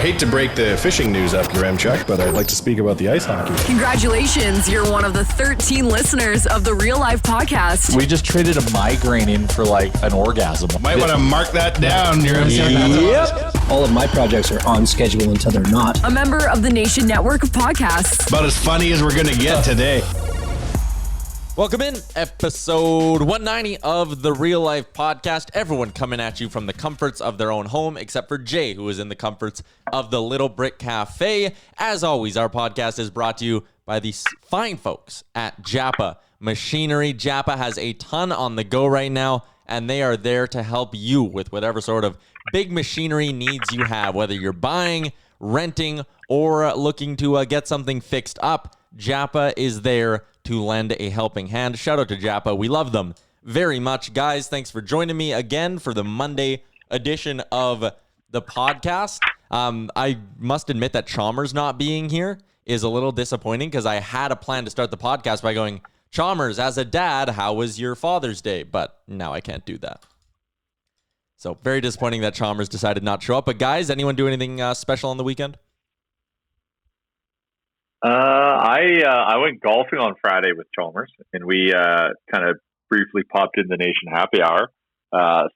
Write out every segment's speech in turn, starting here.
hate to break the fishing news up, Yaremchuk, but I'd like to speak about the ice hockey. Congratulations, you're one of the 13 listeners of the Real Life podcast. We just traded a migraine in for like an orgasm. Might want to mark that down, Yaremchuk. Yep. All of my projects are on schedule until they're not. A member of the Nation Network of podcasts. About as funny as we're going to get today. Welcome in, episode 190 of the Real Life podcast. Everyone coming at you from the comforts of their own home, except for Jay, who is in the comforts of the Little Brick Cafe. As always, our podcast is brought to you by these fine folks at Japa Machinery. Japa has a ton on the go right now, and they are there to help you with whatever sort of big machinery needs you have, whether you're buying, renting, or looking to get something fixed up. Japa is there to lend a helping hand. Shout out to Japa. We love them very much. Guys, thanks for joining me again for the Monday edition of the podcast. I must admit that Chalmers not being here is a little disappointing because I had a plan to start the podcast by going, Chalmers, as a dad, how was your Father's Day? But now I can't do that. So very disappointing that Chalmers decided not to show up. But guys, anyone do anything special on the weekend? I went golfing on Friday with Chalmers, and we kind of briefly popped in the Nation Happy Hour.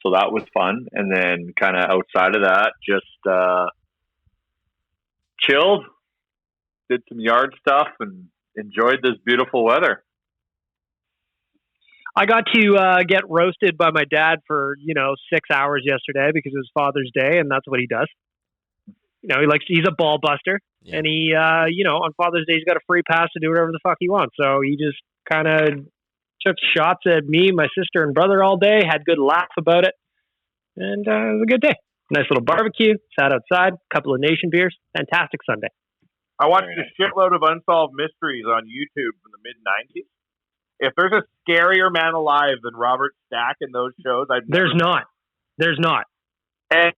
So that was fun. And then kind of outside of that, just chilled, did some yard stuff, and enjoyed this beautiful weather. I got to get roasted by my dad for 6 hours yesterday because it was Father's Day, and that's what he does. He's a ball buster, and he, on Father's Day, he's got a free pass to do whatever the fuck he wants. So he just kind of took shots at me, my sister, and brother all day, had good laugh about it, and it was a good day. Nice little barbecue, sat outside, a couple of Nation beers, fantastic Sunday. I watched a shitload of Unsolved Mysteries on YouTube from the mid-90s. If there's a scarier man alive than Robert Stack in those shows, There's not. And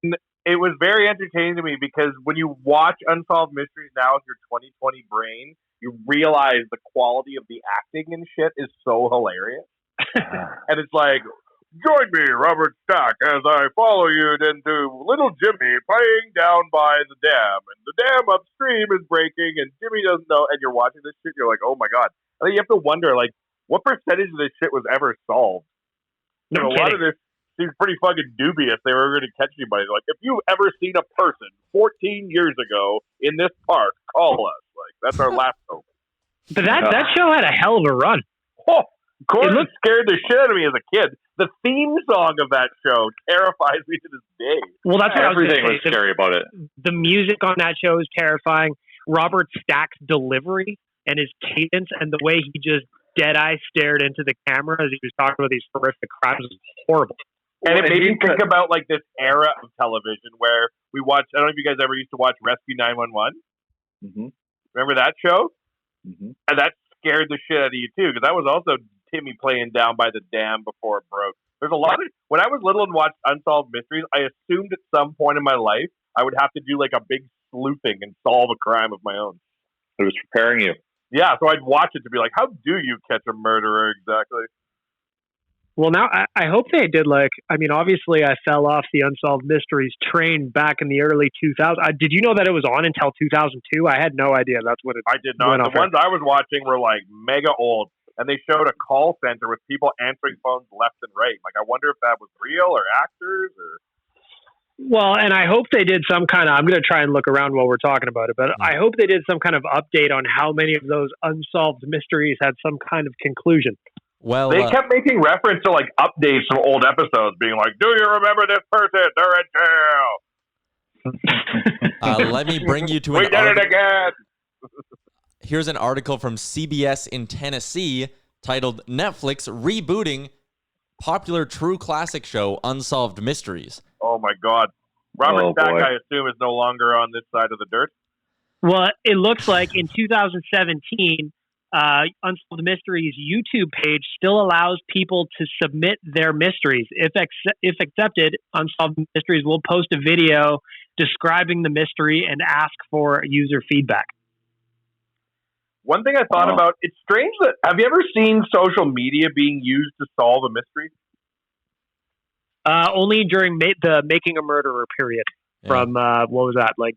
it was very entertaining to me because when you watch Unsolved Mysteries now with your 2020 brain, you realize the quality of the acting and shit is so hilarious. And it's like, join me, Robert Stack, as I follow you into little Jimmy playing down by the dam. And the dam upstream is breaking, and Jimmy doesn't know. And you're watching this shit, you're like, oh my God. And then you have to wonder, like, what percentage of this shit was ever solved? A lot of this seems pretty fucking dubious they were going to catch anybody. Like, if you've ever seen a person 14 years ago in this park, call us. Like, that's our last hope. But that show had a hell of a run. Oh, of course, it scared the shit out of me as a kid. The theme song of that show terrifies me to this day. Well, that's what everything was scary about it. The music on that show is terrifying. Robert Stack's delivery and his cadence and the way he just dead-eye stared into the camera as he was talking about these horrific crimes was horrible. And it made me think about like this era of television where we watched, I don't know if you guys ever used to watch Rescue 911. Mm-hmm. Remember that show? Mm-hmm. And that scared the shit out of you too, because that was also Timmy playing down by the dam before it broke. There's a lot of, when I was little and watched Unsolved Mysteries, I assumed at some point in my life I would have to do like a big sleuthing and solve a crime of my own. It was preparing you. Yeah, so I'd watch it to be like, how do you catch a murderer exactly? Well, now I hope they did obviously I fell off the Unsolved Mysteries train back in the early 2000s. Did you know that it was on until 2002? I had no idea that's what it I did not. The ones I was watching were like mega old, and they showed a call center with people answering phones left and right. Like, I wonder if that was real or actors or... Well, and I hope they did some kind of, I'm going to try and look around while we're talking about it, but I hope they did some kind of update on how many of those unsolved mysteries had some kind of conclusion. Well, they kept making reference to like updates from old episodes being like, do you remember this person? They're in jail. Let me bring you to we did it again. Here's an article from CBS in Tennessee titled Netflix Rebooting Popular True Classic Show Unsolved Mysteries. Oh my God. Robert Stack, I assume, is no longer on this side of the dirt. Well, it looks like in 2017, Unsolved Mysteries YouTube page still allows people to submit their mysteries. If accepted, Unsolved Mysteries will post a video describing the mystery and ask for user feedback. One thing I thought about, it's strange that, have you ever seen social media being used to solve a mystery? Only during the Making a Murderer period from, what was that, like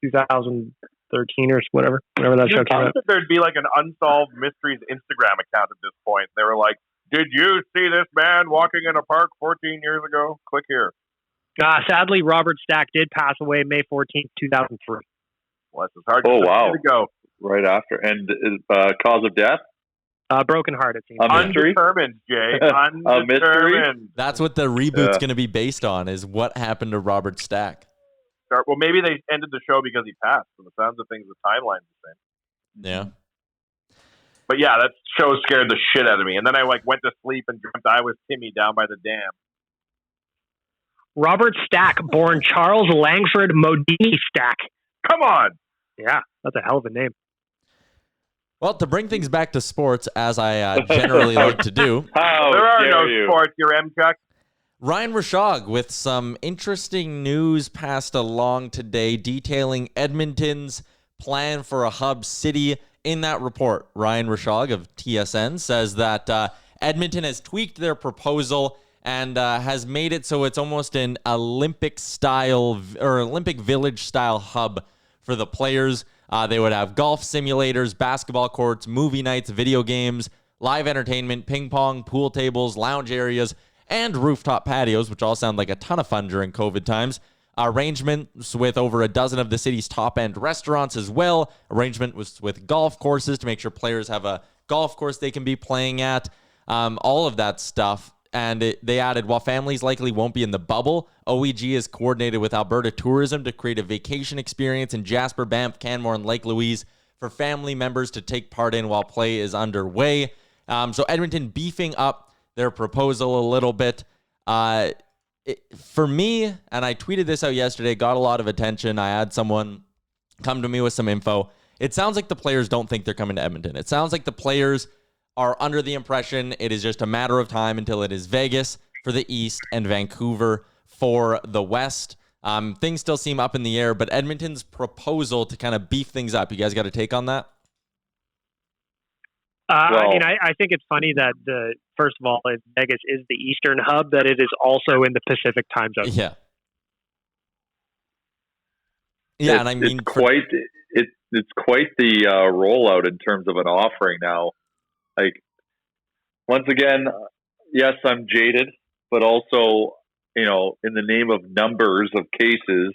2013 or whatever that show came out. There'd be like an Unsolved Mysteries Instagram account at this point. They were like, "Did you see this man walking in a park 14 years ago? Click here." Sadly, Robert Stack did pass away May 14th, 2003. Well, it's hard to go. Right after. And cause of death? Broken heart, it seems. Undetermined, Jay. Undetermined. A mystery? That's what the reboot's going to be based on, is what happened to Robert Stack. Well, maybe they ended the show because he passed. From the sounds of things, the timeline's the same. Yeah. But yeah, that show scared the shit out of me. And then I went to sleep and dreamt I was Timmy down by the dam. Robert Stack, born Charles Langford Modini Stack. Come on. Yeah, that's a hell of a name. Well, to bring things back to sports, as I generally like to do. There are no sports, your M-Chuck. Ryan Rishaug with some interesting news passed along today detailing Edmonton's plan for a hub city. In that report, Ryan Rishaug of TSN says that Edmonton has tweaked their proposal and has made it so it's almost an Olympic Village style hub for the players. They would have golf simulators, basketball courts, movie nights, video games, live entertainment, ping pong, pool tables, lounge areas, and rooftop patios, which all sound like a ton of fun during COVID times. Arrangements with over a dozen of the city's top-end restaurants as well. Arrangement was with golf courses to make sure players have a golf course they can be playing at. All of that stuff. And they added, while families likely won't be in the bubble, OEG is coordinated with Alberta Tourism to create a vacation experience in Jasper, Banff, Canmore, and Lake Louise for family members to take part in while play is underway. So Edmonton beefing up their proposal a little bit. For me, and I tweeted this out yesterday, got a lot of attention. I had someone come to me with some info. It sounds like the players don't think they're coming to Edmonton. It sounds like the players are under the impression it is just a matter of time until it is Vegas for the East and Vancouver for the West. Things still seem up in the air, but Edmonton's proposal to kind of beef things up, you guys got a take on that? I think it's funny that first of all, Vegas is the Eastern hub, that it is also in the Pacific time zone. Yeah. Yeah, and I mean, it's quite the rollout in terms of an offering now. Like, once again, yes, I'm jaded, but also, in the name of numbers of cases,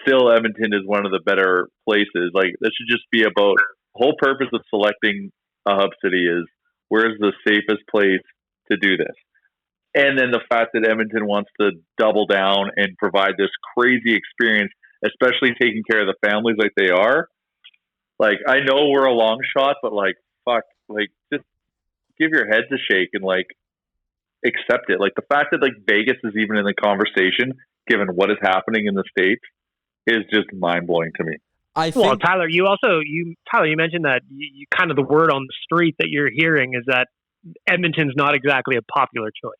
still Edmonton is one of the better places. Like, this should just be about the whole purpose of selecting a hub city is where's the safest place to do this. And then the fact that Edmonton wants to double down and provide this crazy experience, especially taking care of the families like they are. Like, I know we're a long shot, but fuck, just give your heads a shake and accept it. Like, the fact that Vegas is even in the conversation, given what is happening in the States, is just mind blowing to me. Tyler, you mentioned that you kind of the word on the street that you're hearing is that Edmonton's not exactly a popular choice.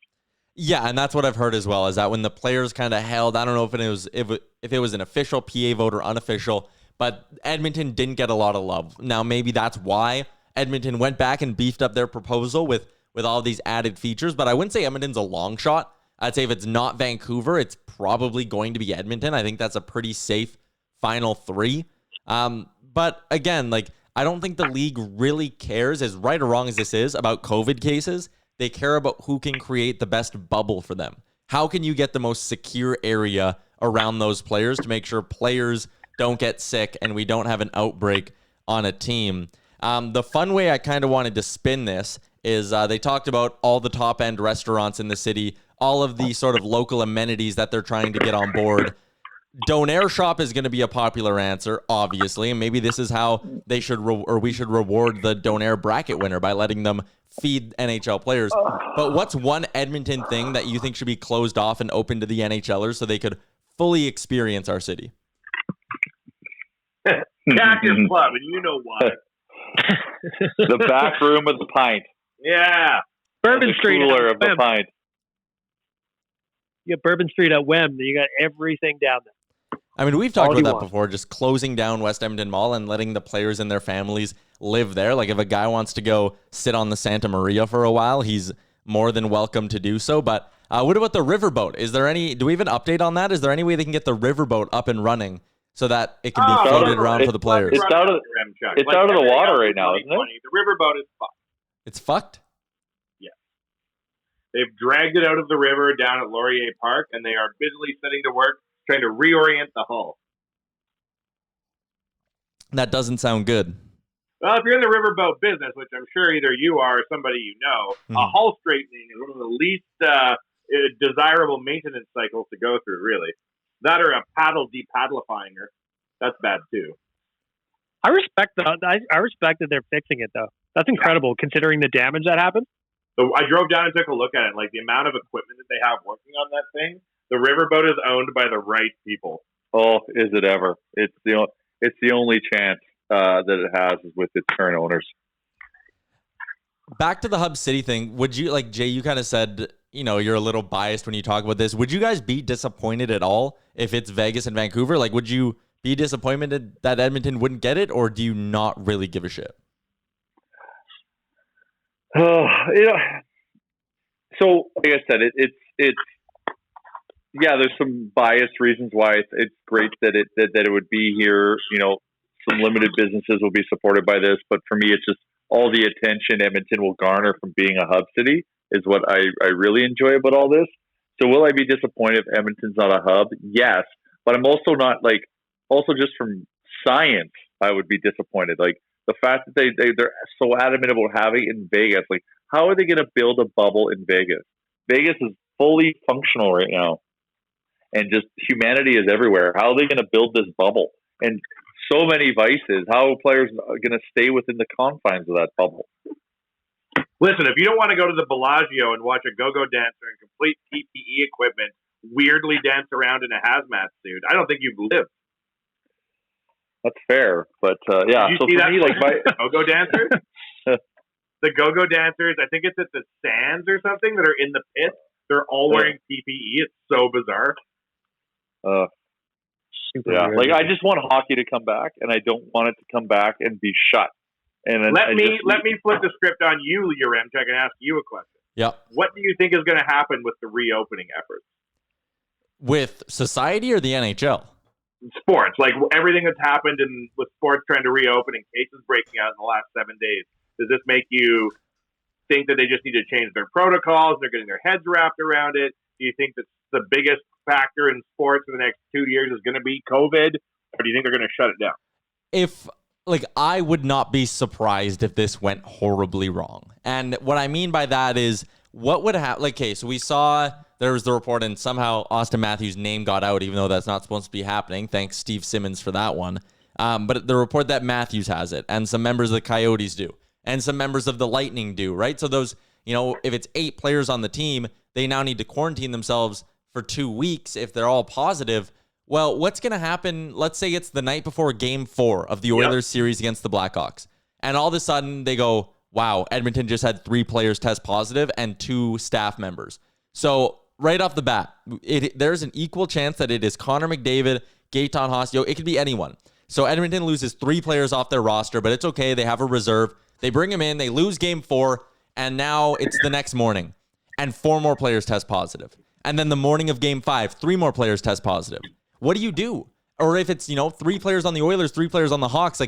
Yeah, and that's what I've heard as well, is that when the players kind of held, I don't know if it was an official PA vote or unofficial, but Edmonton didn't get a lot of love. Now, maybe that's why Edmonton went back and beefed up their proposal with all these added features, but I wouldn't say Edmonton's a long shot. I'd say if it's not Vancouver, it's probably going to be Edmonton. I think that's a pretty safe final three. But again, I don't think the league really cares, as right or wrong as this is, about COVID cases. They care about who can create the best bubble for them. How can you get the most secure area around those players to make sure players don't get sick and we don't have an outbreak on a team? The fun way I kind of wanted to spin this is they talked about all the top-end restaurants in the city, all of the sort of local amenities that they're trying to get on board. Donair Shop is going to be a popular answer, obviously, and maybe this is how they should we should reward the Donair bracket winner by letting them feed NHL players. But what's one Edmonton thing that you think should be closed off and open to the NHLers so they could fully experience our city? Cactus Club, and you know why. The back room of the pint. Yeah. Bourbon Street cooler of the pint. You got Bourbon Street at Wem. You got everything down there. I mean, we've talked about that before, just closing down West Edmonton Mall and letting the players and their families live there. Like, if a guy wants to go sit on the Santa Maria for a while, he's more than welcome to do so. But what about the riverboat? Do we have an update on that? Is there any way they can get the riverboat up and running so that it can be floated around for the players. It's out of the water right now, isn't it? The riverboat is fucked. It's fucked? Yeah. They've dragged it out of the river down at Laurier Park, and they are busily setting to work trying to reorient the hull. That doesn't sound good. Well, if you're in the riverboat business, which I'm sure either you are or somebody you know, a hull straightening is one of the least desirable maintenance cycles to go through, really. That or a paddle depaddlifying her. That's bad, too. I respect that they're fixing it, though. That's incredible, considering the damage that happened. So I drove down and took a look at it. Like, the amount of equipment that they have working on that thing, the riverboat is owned by the right people. Oh, is it ever? It's the only chance that it has is with its current owners. Back to the Hub City thing. Would you, like Jay, you kind of said, you're a little biased when you talk about this. Would you guys be disappointed at all if it's Vegas and Vancouver? Like, would you be disappointed that Edmonton wouldn't get it, or do you not really give a shit? So like I said, it's yeah. There's some biased reasons why it's great that it would be here. Some limited businesses will be supported by this, but for me, it's just all the attention Edmonton will garner from being a hub city is what I really enjoy about all this. So will I be disappointed if Edmonton's not a hub? Yes, but I'm also not also just from science, I would be disappointed. Like the fact that they're so adamant about having it in Vegas. Like, how are they going to build a bubble in Vegas? Vegas is fully functional right now, and just humanity is everywhere. How are they going to build this bubble? And so many vices. How are players going to stay within the confines of that bubble? Listen, if you don't want to go to the Bellagio and watch a go-go dancer in complete PPE equipment weirdly dance around in a hazmat suit, I don't think you've lived. That's fair, but yeah. Did you see that go-go dancers? The go-go dancers, I think it's at the Sands or something, that are in the pit. They're all wearing PPE. It's so bizarre. Yeah, like I just want hockey to come back, and I don't want it to come back and be shut. And let me flip the script on you, Yaremchuk, and ask you a question. Yeah. What do you think is going to happen with the reopening efforts? With society or the NHL? Sports, like everything that's happened with sports trying to reopen and cases breaking out in the last 7 days. Does this make you think that they just need to change their protocols? They're getting their heads wrapped around it. Do you think that the biggest factor in sports for the next 2 years is going to be COVID, or do you think they're going to shut it down? I would not be surprised if this went horribly wrong. And what I mean by that is, what would happen? So we saw there was the report, and somehow Austin Matthews' name got out, even though that's not supposed to be happening. Thanks, Steve Simmons, for that one. But the report that Matthews has it, and some members of the Coyotes do, and some members of the Lightning do, right? So those, if it's 8 players on the team, they now need to quarantine themselves for 2 weeks if they're all positive. Well, what's going to happen? Let's say it's the night before Game 4 of the Oilers series against the Blackhawks. And all of a sudden they go, wow, Edmonton just had 3 players test positive and 2 staff members. So right off the bat, there's an equal chance that it is Connor McDavid, Gaetan Haas. It could be anyone. So Edmonton loses 3 players off their roster, but it's okay. They have a reserve. They bring him in. They lose Game 4. And now it's the next morning. And 4 more players test positive. And then the morning of Game 5, 3 more players test positive. What do you do? Or if it's, 3 players on the Oilers, 3 players on the Hawks,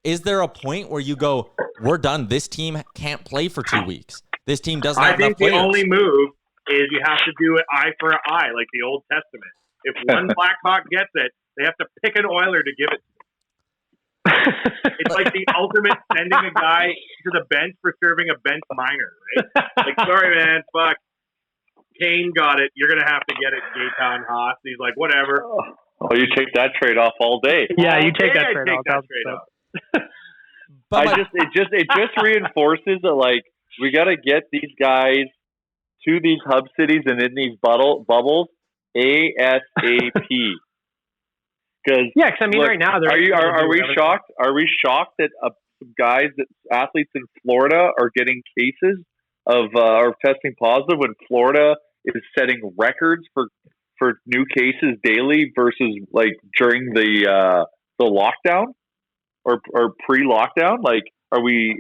is there a point where you go, we're done. This team can't play for 2 weeks. This team doesn't have enough players. I think the only move is you have to do it eye for eye, like the Old Testament. If one Blackhawk gets it, they have to pick an Oiler to give it to them. It's like the ultimate sending a guy to the bench for serving a bench minor, right? Sorry, man, fuck. Kane got it. You're going to have to get it, Gaetan Haas. He's like, whatever. Oh, you take that trade off all day. Yeah, you take that trade off. But it just reinforces that we got to get these guys to these hub cities and in these bubbles ASAP. Because right now are we shocked? Are we shocked that athletes in Florida are getting cases of are testing positive when Florida is setting records for new cases daily versus during the lockdown or pre-lockdown? Are we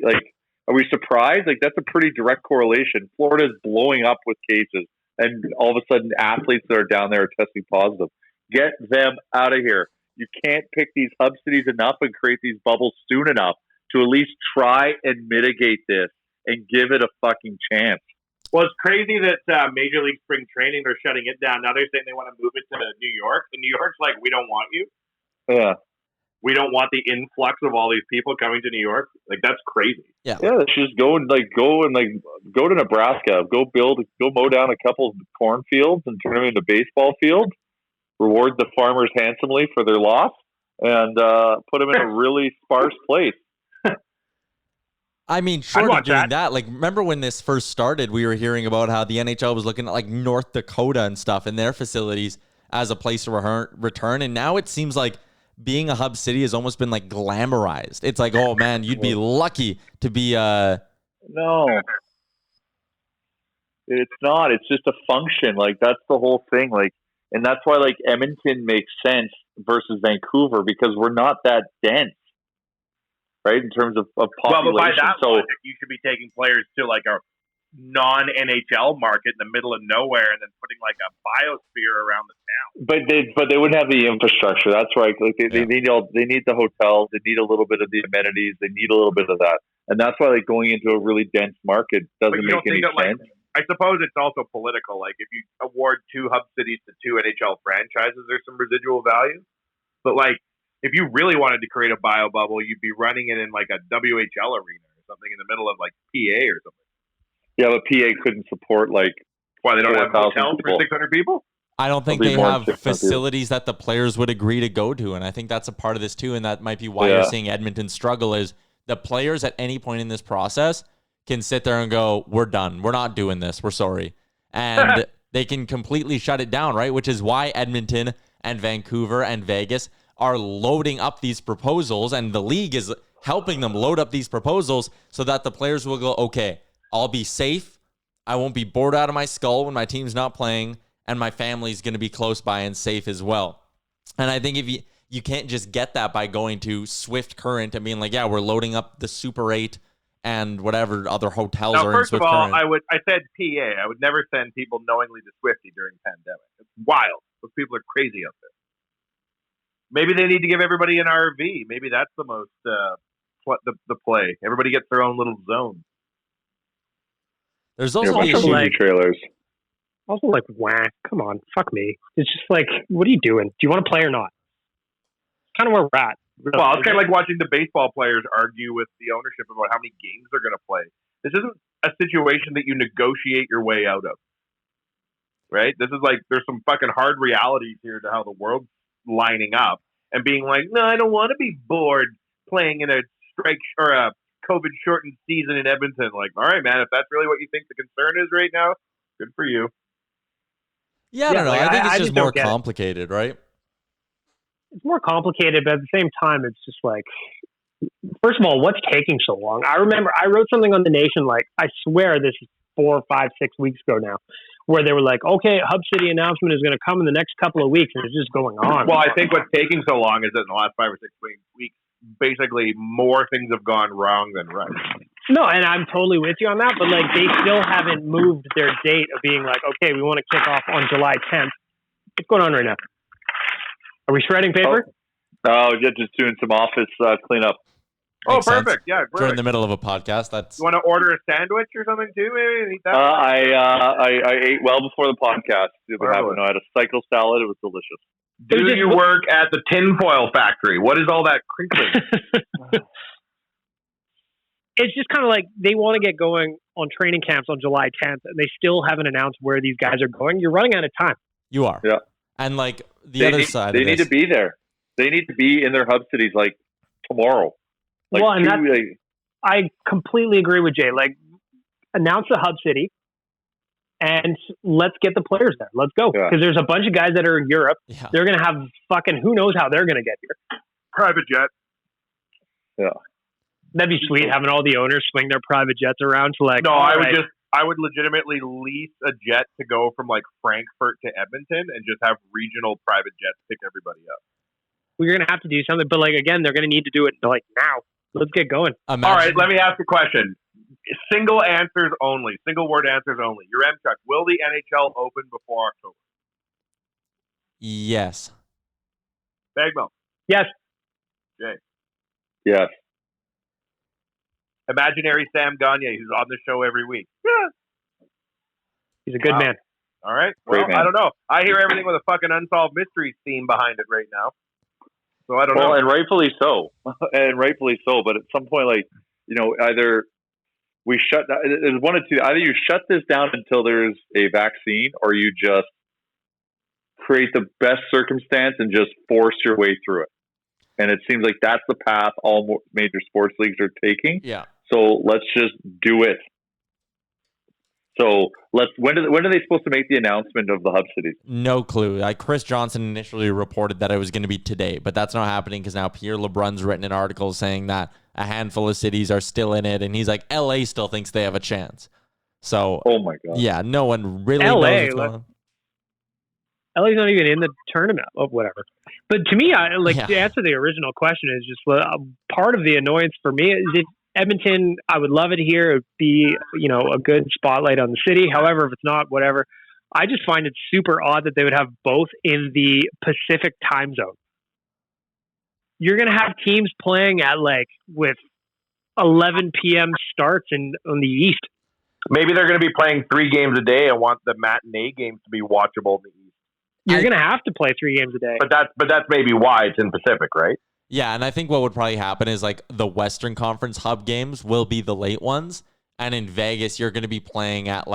surprised? That's a pretty direct correlation. Florida is blowing up with cases, and all of a sudden athletes that are down there are testing positive. Get them out of here. You can't pick these hub cities enough and create these bubbles soon enough to at least try and mitigate this and give it a fucking chance. Well, it's crazy that Major League Spring Training, they're shutting it down. Now they're saying they want to move it to New York. And New York's like, we don't want you. Yeah. We don't want the influx of all these people coming to New York. Like, that's crazy. Yeah. Let's just go to Nebraska. Go mow down a couple of cornfields and turn them into baseball fields. Reward the farmers handsomely for their loss, and put them in a really sparse place. I mean, short of doing that, like, remember when this first started, we were hearing about how the NHL was looking at, like, North Dakota and stuff in their facilities as a place to return, and now it seems like being a hub city has almost been, like, glamorized. It's like, oh, man, you'd be lucky to be... No. It's not. It's just a function. Like, that's the whole thing. Like, and that's why, like, Edmonton makes sense versus Vancouver, because we're not that dense. Right, in terms of population. Well, but by that logic, you should be taking players to like a non-NHL market in the middle of nowhere, and then putting like a biosphere around the town. But they wouldn't have the infrastructure. That's right. Like they need the hotels. They need a little bit of the amenities. They need a little bit of that, and that's why like going into a really dense market doesn't make any sense. I suppose it's also political. Like if you award 2 hub cities to 2 NHL franchises, there's some residual value, but like. If you really wanted to create a bio bubble, you'd be running it in like a WHL arena or something in the middle of like PA or something. Yeah, but PA couldn't support like why they don't have hotels for 600 people. I don't think they have facilities that the players would agree to go to, and I think that's a part of this too. And that might be why you're seeing Edmonton struggle. Is the players at any point in this process can sit there and go, "We're done. We're not doing this. We're sorry," and they can completely shut it down, right? Which is why Edmonton and Vancouver and Vegas are loading up these proposals, and the league is helping them load up these proposals so that the players will go, okay, I'll be safe. I won't be bored out of my skull when my team's not playing, and my family's going to be close by and safe as well. And I think if you can't just get that by going to Swift Current and being like, yeah, we're loading up the Super 8 and whatever other hotels are in Swift Current. First of all, I said PA. I would never send people knowingly to Swifty during pandemic. It's wild. Those people are crazy up there. Maybe they need to give everybody an RV. Maybe that's the most the play. Everybody gets their own little zone. There's also the trailers. Also, like, whack. Come on, fuck me. It's just like, what are you doing? Do you want to play or not? Kind of where we're at. Well, it's kind of like watching the baseball players argue with the ownership about how many games they're going to play. This isn't a situation that you negotiate your way out of, right? This is like there's some fucking hard realities here to how the world's lining up and being like, no, I don't want to be bored playing in a strike or a COVID shortened season in Edmonton. Like, all right, man, if that's really what you think the concern is right now, good for you. Yeah, I don't know. I think it's just more complicated, right? It's more complicated, but at the same time, it's just like, first of all, what's taking so long? I remember I wrote something on The Nation, like, I swear this is 4, 5, 6 weeks ago now, where they were like, okay, Hub City announcement is going to come in the next couple of weeks, and it's just going on. Well, I think what's taking so long is that in the last 5 or 6 weeks, basically more things have gone wrong than right. No, and I'm totally with you on that, but like they still haven't moved their date of being like, okay, we want to kick off on July 10th. What's going on right now? Are we shredding paper? Oh, yeah, just doing some office cleanup. Makes perfect. Sense. Yeah, great. During the middle of a podcast. You want to order a sandwich or something too? Maybe eat that. I ate well before the podcast. I had a cycle salad. It was delicious. Do you work at the tinfoil factory? What is all that crinkling? It's just kind of like they want to get going on training camps on July 10th, and they still haven't announced where these guys are going. You're running out of time. You are. Yeah. And like the other side they need to be there. They need to be in their hub cities like tomorrow. Like, well, and I completely agree with Jay. Like, announce the hub city, and let's get the players there. Let's go. Because there's a bunch of guys that are in Europe. Yeah. They're going to have fucking who knows how they're going to get here. Private jet. Yeah. That'd be sweet, having all the owners swing their private jets around to like. No, I would legitimately lease a jet to go from like Frankfurt to Edmonton and just have regional private jets pick everybody up. Well, you're going to have to do something, but like again, they're going to need to do it like now. Let's get going. All right, let me ask a question. Single answers only. Single word answers only. Your M-Chuck, will the NHL open before October? Yes. Bagmo. Yes. Jay. Yes. Imaginary Sam Gagne, who's on the show every week. Yeah. He's a good man. All right. Great Well, man. I don't know. I hear everything with a fucking Unsolved Mysteries theme behind it right now. So I don't know. Well, and rightfully so. But at some point, either we shut down, there's one of two. Either you shut this down until there's a vaccine, or you just create the best circumstance and just force your way through it. And it seems like that's the path all major sports leagues are taking. Yeah. So let's just do it. So when are they supposed to make the announcement of the hub cities? No clue. Chris Johnson initially reported that it was going to be today, but that's not happening because now Pierre LeBrun's written an article saying that a handful of cities are still in it, and he's like, LA still thinks they have a chance. So, oh my God. Yeah, no one really LA, knows what's going on. LA's not even in the tournament. Oh, whatever. But to me, to answer the original question is just part of the annoyance for me is if Edmonton, I would love it here. It would be, a good spotlight on the city. However, if it's not, whatever. I just find it super odd that they would have both in the Pacific time zone. You're going to have teams playing at with 11 p.m. starts on the East. Maybe they're going to be playing 3 games a day and want the matinee games to be watchable in the East. You're going to have to play 3 games a day. But that's maybe why it's in Pacific, right? Yeah, and I think what would probably happen is the Western Conference hub games will be the late ones. And in Vegas, you're going to be playing at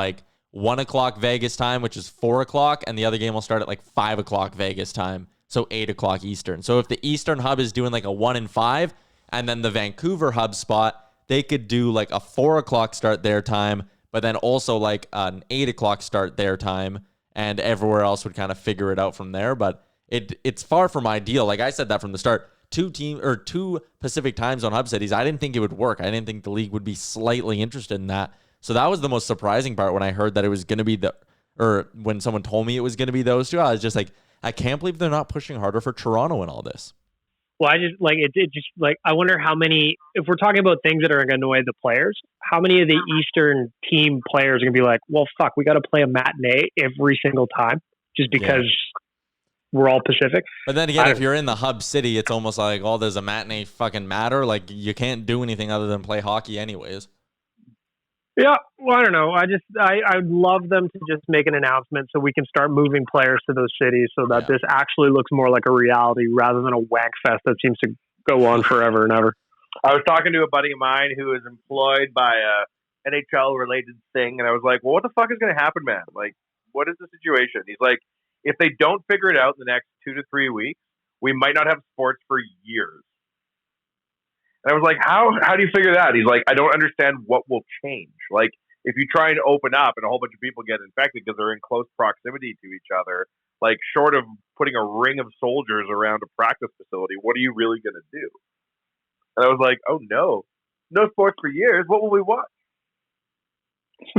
1 o'clock Vegas time, which is 4 o'clock. And the other game will start at 5 o'clock Vegas time. So 8 o'clock Eastern. So if the Eastern hub is doing a 1 and 5, and then the Vancouver hub spot, they could do a 4 o'clock start their time, but then also an 8 o'clock start their time. And everywhere else would kind of figure it out from there. But it's far from ideal. Like I said that from the start. 2 Pacific time zone hub cities, I didn't think it would work. I didn't think the league would be slightly interested in that. So that was the most surprising part when I heard that it was going to be when someone told me it was going to be those two. I was just I can't believe they're not pushing harder for Toronto in all this. Well, I just I wonder how many, if we're talking about things that are going to annoy the players, how many of the Eastern team players are going to be well, fuck, we got to play a matinee every single time just because we're all Pacific. But then again, if you're in the hub city, it's almost does a matinee fucking matter? You can't do anything other than play hockey anyways. Yeah, well, I don't know. I'd love them to just make an announcement so we can start moving players to those cities so that this actually looks more like a reality rather than a wank fest that seems to go on forever and ever. I was talking to a buddy of mine who is employed by a NHL-related thing, and I was like, well, what the fuck is going to happen, man? What is the situation? He's like, if they don't figure it out in the next 2 to 3 weeks, we might not have sports for years. And I was like, how do you figure that? He's like, I don't understand what will change. If you try and open up and a whole bunch of people get infected because they're in close proximity to each other, short of putting a ring of soldiers around a practice facility, what are you really going to do? And I was like, oh no sports for years. What will we watch?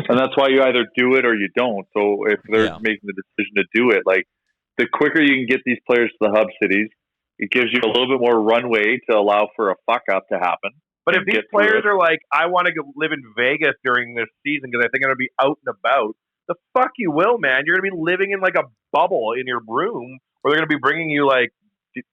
And that's why you either do it or you don't. So if they're making the decision to do it, the quicker you can get these players to the hub cities, it gives you a little bit more runway to allow for a fuck up to happen. But if these players are I want to live in Vegas during this season because I think I'm going to be out and about, the fuck you will, man. You're going to be living in a bubble in your room where they're going to be bringing you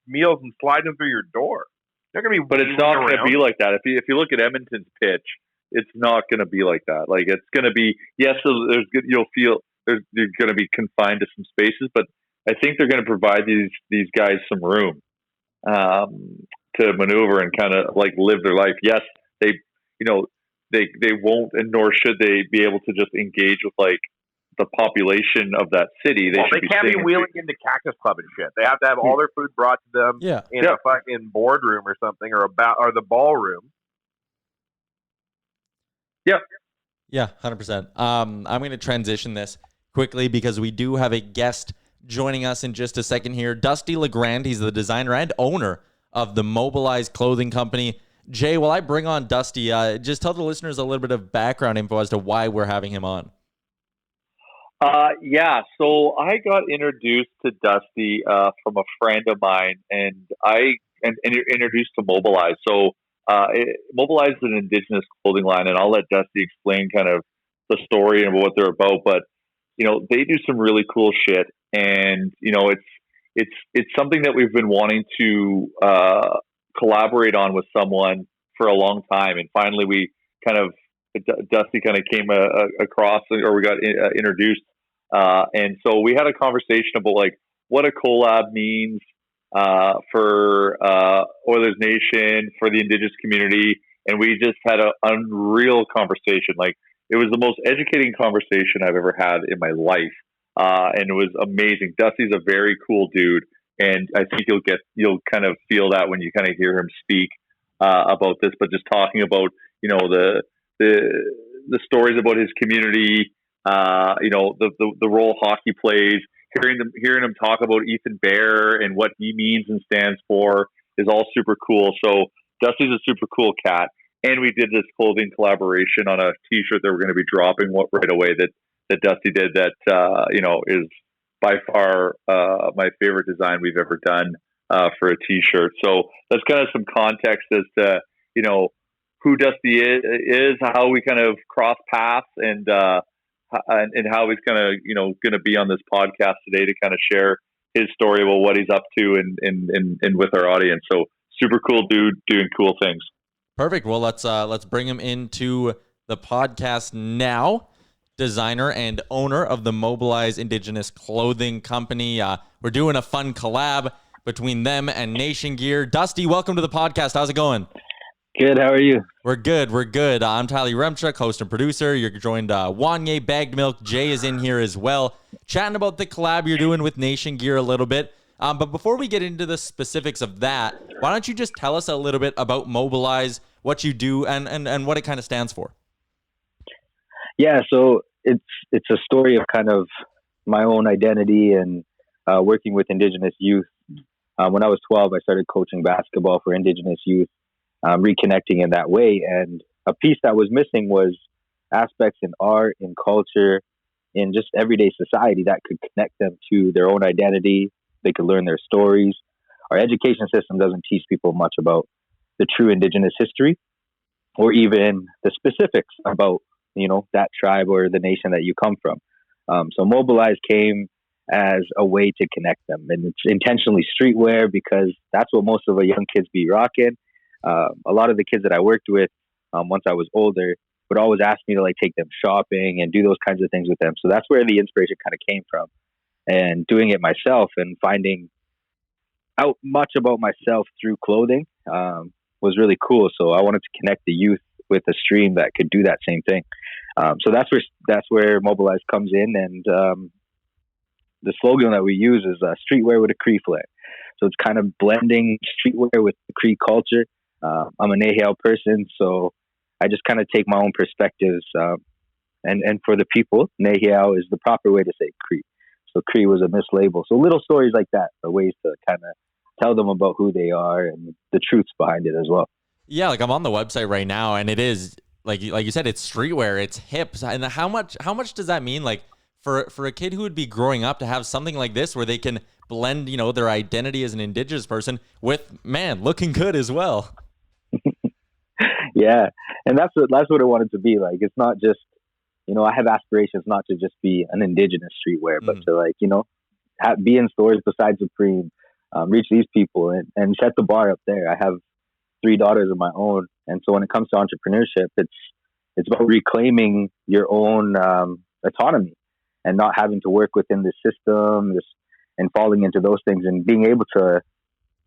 meals and sliding them through your door. They're going to be, but it's not going to be like that. If you look at Edmonton's pitch, it's not going to be like that. It's going to be, yes, you'll feel you're going to be confined to some spaces, but I think they're going to provide these guys some room to maneuver and kind of live their life. Yes, they won't, and nor should they be able to just engage with the population of that city. They can't be wheeling into Cactus Club and shit. They have to have all their food brought to them in a fucking boardroom or something, or the ballroom. Yep. Yeah, 100%. I'm going to transition this quickly because we do have a guest joining us in just a second here. Dusty LeGrande, he's the designer and owner of the Mobilize clothing company. Jay, while I bring on Dusty, just tell the listeners a little bit of background info as to why we're having him on. So I got introduced to Dusty from a friend of mine, and introduced to Mobilize. So Mobilize is an Indigenous clothing line, and I'll let Dusty explain kind of the story and what they're about. But they do some really cool shit, and it's something that we've been wanting to collaborate on with someone for a long time, and finally we Dusty kind of came across, or we got introduced, and so we had a conversation about like what a collab means for Oilers Nation, for the Indigenous community, and we just had an unreal conversation. Like, it was the most educating conversation I've ever had in my life, and it was amazing. Dusty's a very cool dude, and I think you'll kind of feel that when you kind of hear him speak about this. But just talking about the stories about his community, the role hockey plays, hearing him talk about Ethan Bear and what he means and stands for is all super cool. So Dusty's a super cool cat. And we did this clothing collaboration on a t-shirt that we're going to be dropping right away that Dusty did that, is by far my favorite design we've ever done for a t-shirt. So that's kind of some context as to, who Dusty is, how we kind of cross paths, and how he's kind of, going to be on this podcast today to kind of share his story about what he's up to and with our audience. So super cool dude doing cool things. Perfect. Well, let's bring him into the podcast now. Designer and owner of the Mobilize Indigenous clothing company. We're doing a fun collab between them and NationGear. Dusty, welcome to the podcast. How's it going? Good. How are you? We're good. I'm Tyler Remchuk, host and producer. You're joined Wanye Bagged Milk. Jay is in here as well, chatting about the collab you're doing with NationGear a little bit. But before we get into the specifics of that, why don't you just tell us a little bit about Mobilize, what you do, and what it kind of stands for? Yeah, so it's a story of kind of my own identity and working with Indigenous youth. When I was 12, I started coaching basketball for Indigenous youth, reconnecting in that way. And a piece that was missing was aspects in art, in culture, in just everyday society that could connect them to their own identity. They could learn their stories. Our education system doesn't teach people much about the true Indigenous history, or even the specifics about, that tribe or the nation that you come from. So Mobilize came as a way to connect them. And it's intentionally streetwear because that's what most of the young kids be rocking. A lot of the kids that I worked with, once I was older, would always ask me to take them shopping and do those kinds of things with them. So that's where the inspiration kind of came from. And doing it myself and finding out much about myself through clothing was really cool. So I wanted to connect the youth with a stream that could do that same thing. So that's where Mobilize comes in, and the slogan that we use is streetwear with a Cree flair. So it's kind of blending streetwear with the Cree culture. I'm a Nahal person, so I just kind of take my own perspectives. And for the people, Nahal is the proper way to say Cree. So Cree was a mislabel. So little stories like that are ways to kind of tell them about who they are and the truths behind it as well. Yeah, I'm on the website right now, and it is like you said, it's streetwear, it's hip. And how much does that mean? For a kid who would be growing up to have something like this where they can blend, their identity as an Indigenous person with, looking good as well. Yeah, and that's what I wanted to be like. It's not just, I have aspirations not to just be an Indigenous streetwear, but to be in stores besides Supreme, reach these people and set the bar up there. I have 3 daughters of my own, and so when it comes to entrepreneurship, it's about reclaiming your own autonomy and not having to work within the system and falling into those things, and being able to,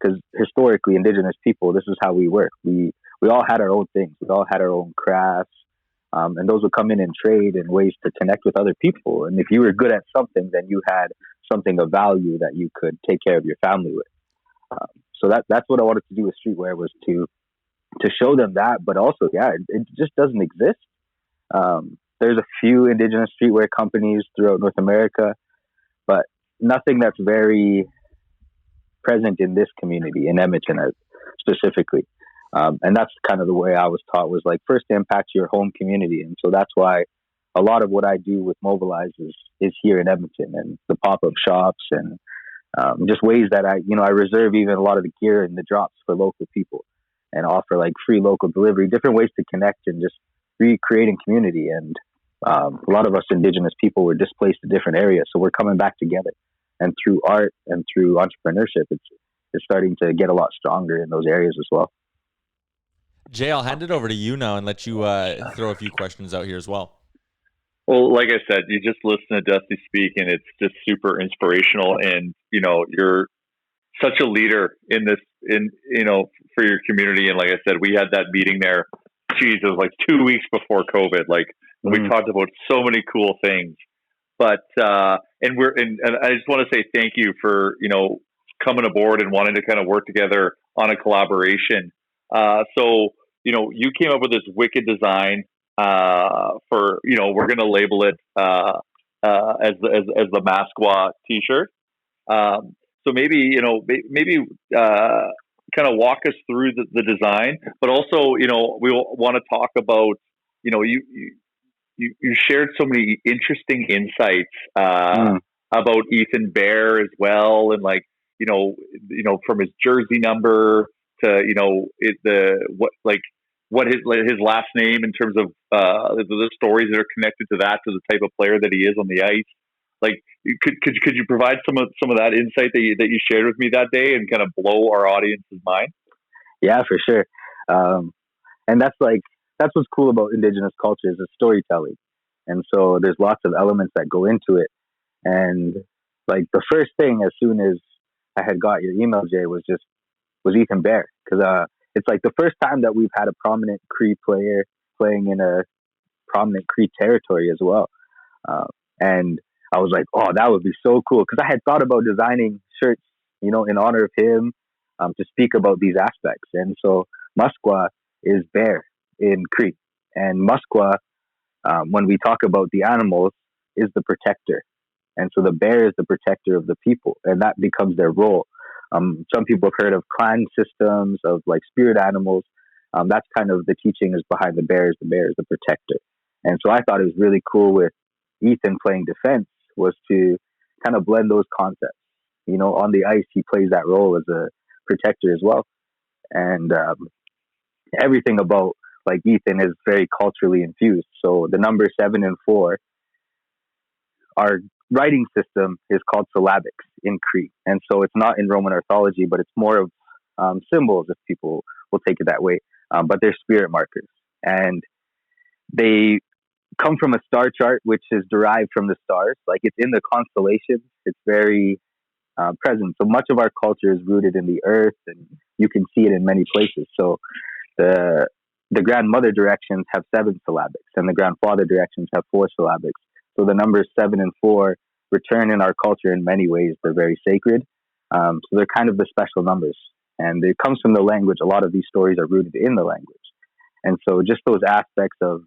because historically Indigenous people, this is how we work. We all had our own things. We all had our own crafts, and those would come in and trade in ways to connect with other people. And if you were good at something, then you had something of value that you could take care of your family with. So that's what I wanted to do with streetwear, was to show them that, but also, it just doesn't exist. There's a few Indigenous streetwear companies throughout North America, but nothing that's very present in this community, in Edmonton specifically. And that's kind of the way I was taught, was first impact your home community. And so that's why a lot of what I do with Mobilize is here in Edmonton, and the pop-up shops, and just ways that I reserve even a lot of the gear and the drops for local people, and offer free local delivery, different ways to connect and just recreating community. And a lot of us Indigenous people were displaced to different areas, so we're coming back together. and through art and through entrepreneurship, it's starting to get a lot stronger in those areas as well. Jay, I'll hand it over to you now and let you throw a few questions out here as well. Well, like I said, you just listen to Dusty speak, and it's just super inspirational. And you're such a leader in this, for your community. And like I said, we had that meeting there. Geez, it was like 2 weeks before COVID. Like we talked about so many cool things. But and I just want to say thank you for coming aboard and wanting to kind of work together on a collaboration. So you came up with this wicked design for we're going to label it as the Masqua t-shirt. So maybe kind of walk us through the design, but also we want to talk about you shared so many interesting insights about Ethan Bear as well, and from his jersey number to what his last name in terms of the stories that are connected to that, to the type of player that he is on the ice. Like, could you provide some of that insight that you shared with me that day and kind of blow our audience's mind? Yeah, for sure. And that's what's cool about Indigenous culture is storytelling. And so there's lots of elements that go into it. And like the first thing, as soon as I had got your email, Jay, was Ethan Bear. Cause, it's like the first time that we've had a prominent Cree player playing in a prominent Cree territory as well. And I was like, oh, that would be so cool. Cause I had thought about designing shirts, in honor of him, to speak about these aspects. And so Masqua is bear in Cree, and Masqua, when we talk about the animals, is the protector. And so the bear is the protector of the people, and that becomes their role. Some people have heard of clan systems of like spirit animals. That's kind of the teaching is behind the bear is the protector. And so I thought it was really cool with Ethan playing defense was to kind of blend those concepts. On the ice, he plays that role as a protector as well. And everything about like Ethan is very culturally infused. So the number 7 and 4, our writing system is called syllabics in Cree. And so it's not in Roman orthology, but it's more of symbols, if people will take it that way. But they're spirit markers. And they come from a star chart, which is derived from the stars. Like it's in the constellations. It's very present. So much of our culture is rooted in the earth, and you can see it in many places. So the grandmother directions have 7 syllabics, and the grandfather directions have 4 syllabics. So the numbers 7 and 4 return in our culture in many ways. They're very sacred. So they're kind of the special numbers. And it comes from the language. A lot of these stories are rooted in the language. And so just those aspects of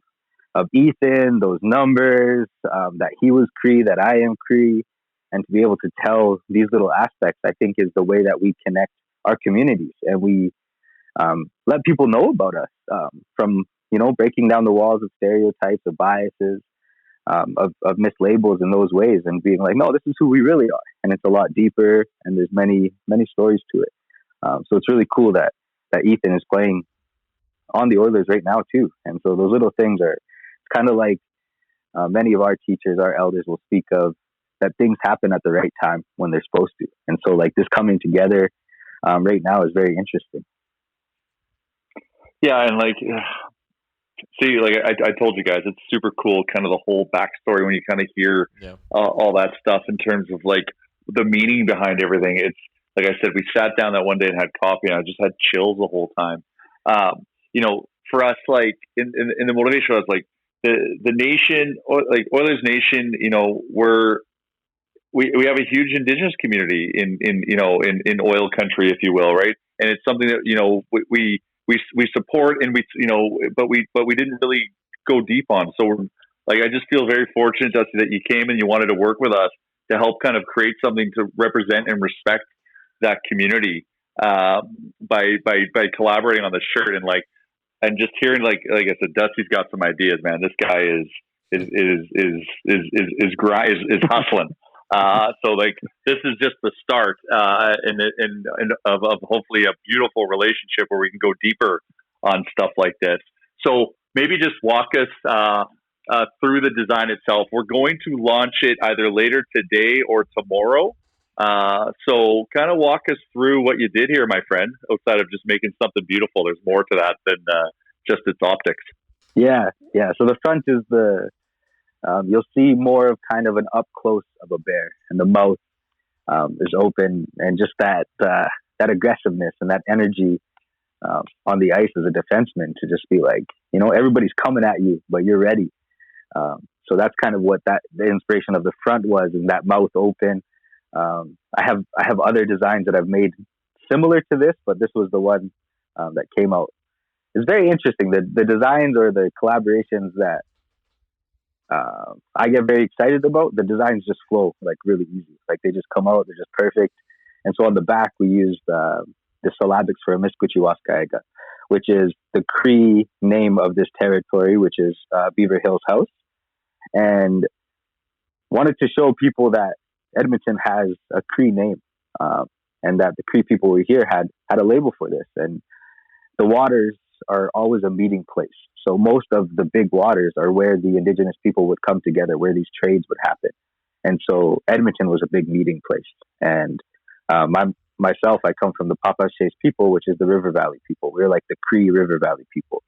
Ethan, those numbers, that he was Cree, that I am Cree, and to be able to tell these little aspects, I think is the way that we connect our communities. And we let people know about us from, breaking down the walls of stereotypes, of biases, of mislabels in those ways, and being like, no, this is who we really are. And it's a lot deeper, and there's many, many stories to it. So it's really cool that Ethan is playing on the Oilers right now too. And so those little things are kind of like many of our teachers, our elders will speak of, that things happen at the right time when they're supposed to. And so like this coming together right now is very interesting. Yeah. And like, see, like I told you guys, it's super cool, kind of the whole backstory when you kind of hear all that stuff in terms of like the meaning behind everything. It's like I said, we sat down that one day and had coffee, and I just had chills the whole time. For us, like in the motivation, I was like the nation, or like Oilers Nation, we have a huge Indigenous community in oil country, if you will, right? And it's something that we support, and but we didn't really go deep on. So we're like, I just feel very fortunate, Dusty, that you came and you wanted to work with us to help kind of create something to represent and respect that community by collaborating on the shirt, and just hearing like I said, Dusty's got some ideas, man. This guy is hustling. So like this is just the start, of hopefully a beautiful relationship where we can go deeper on stuff like this. So maybe just walk us through the design itself. We're going to launch it either later today or tomorrow. So kind of walk us through what you did here, my friend, outside of just making something beautiful. There's more to that than just its optics. Yeah. So the front is you'll see more of kind of an up close of a bear, and the mouth is open, and just that aggressiveness and that energy on the ice as a defenseman to just be like, everybody's coming at you, but you're ready. So that's kind of what the inspiration of the front was, and that mouth open. I have other designs that I've made similar to this, but this was the one that came out. It's very interesting. The designs or the collaborations that I get very excited about, the designs just flow like really easy. Like they just come out, they're just perfect. And so on the back, we used the syllabics for Amiskuchiwaskaega, which is the Cree name of this territory, which is Beaver Hills House. And wanted to show people that Edmonton has a Cree name, and that the Cree people were here had a label for this. And the waters are always a meeting place. So most of the big waters are where the Indigenous people would come together, where these trades would happen. And so Edmonton was a big meeting place. And myself, I come from the Papaches people, which is the River Valley people. We're like the Cree River Valley people.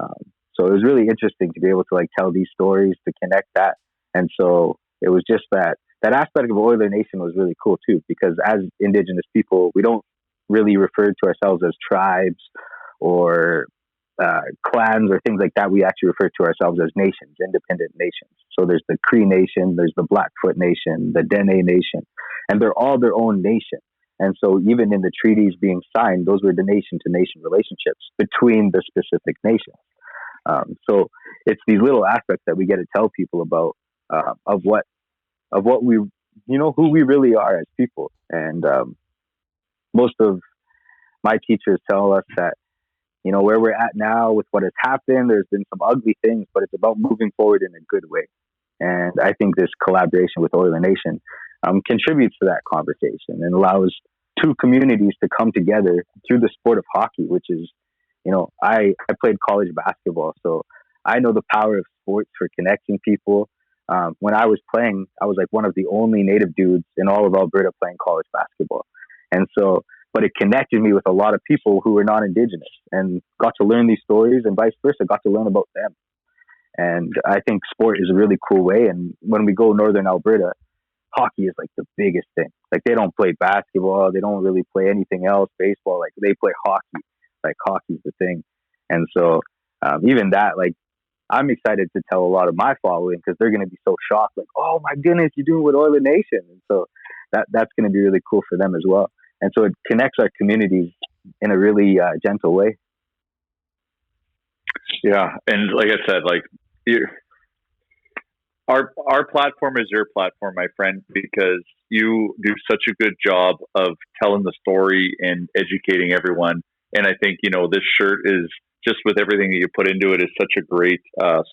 So it was really interesting to be able to like tell these stories, to connect that. And so it was just that aspect of Oiler Nation was really cool too, because as Indigenous people, we don't really refer to ourselves as tribes or clans or things like that. We actually refer to ourselves as nations, independent nations. So there's the Cree Nation, there's the Blackfoot Nation, the Dene Nation, and they're all their own nation. And so even in the treaties being signed, those were the nation-to-nation relationships between the specific nations. So it's these little aspects that we get to tell people about of what we, who we really are as people. And most of my teachers tell us that, where we're at now with what has happened, there's been some ugly things, but it's about moving forward in a good way. And I think this collaboration with Oiler Nation contributes to that conversation and allows two communities to come together through the sport of hockey, which is, I played college basketball, so I know the power of sports for connecting people. When I was playing, I was like one of the only Native dudes in all of Alberta playing college basketball. And so, but it connected me with a lot of people who were not Indigenous and got to learn these stories, and vice versa, got to learn about them. And I think sport is a really cool way. And when we go Northern Alberta, hockey is like the biggest thing. Like they don't play basketball. They don't really play anything else. Baseball, like they play hockey. Like hockey's the thing. And so even that, like I'm excited to tell a lot of my following, because they're going to be so shocked. Like, oh my goodness, you're doing with Oiler Nation. And so that's going to be really cool for them as well. And so it connects our communities in a really gentle way. Yeah. And like I said, like our platform is your platform, my friend, because you do such a good job of telling the story and educating everyone. And I think, this shirt is just with everything that you put into it is such a great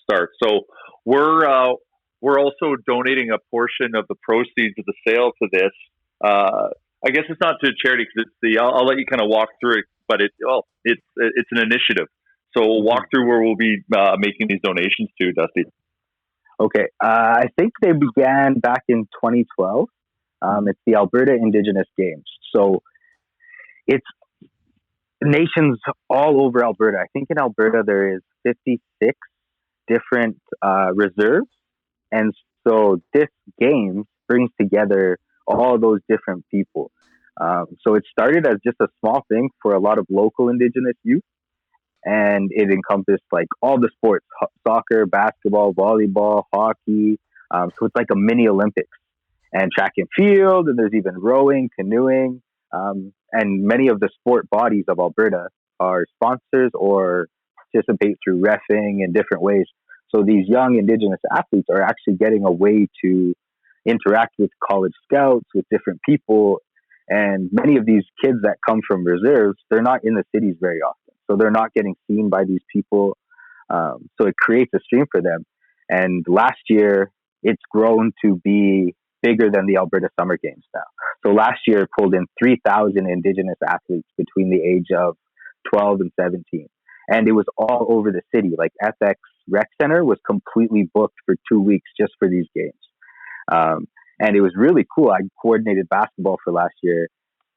start. So we're also donating a portion of the proceeds of the sale to this. I guess it's not to charity, because it's I'll let you kind of walk through it, but it's an initiative. So we'll walk through where we'll be making these donations to, Dusty. Okay. I think they began back in 2012. It's the Alberta Indigenous Games. So it's nations all over Alberta. I think in Alberta there is 56 different reserves. And so this game brings together all those different people. So it started as just a small thing for a lot of local Indigenous youth. And it encompassed like all the sports, soccer, basketball, volleyball, hockey. So it's like a mini Olympics, and track and field. And there's even rowing, canoeing. And many of the sport bodies of Alberta are sponsors or participate through reffing in different ways. So these young Indigenous athletes are actually getting a way to interact with college scouts, with different people. And many of these kids that come from reserves, they're not in the cities very often. So they're not getting seen by these people. So it creates a stream for them. And last year, it's grown to be bigger than the Alberta Summer Games now. So last year, it pulled in 3,000 Indigenous athletes between the age of 12 and 17. And it was all over the city. Like FX Rec Center was completely booked for 2 weeks just for these games. And it was really cool. I coordinated basketball for last year,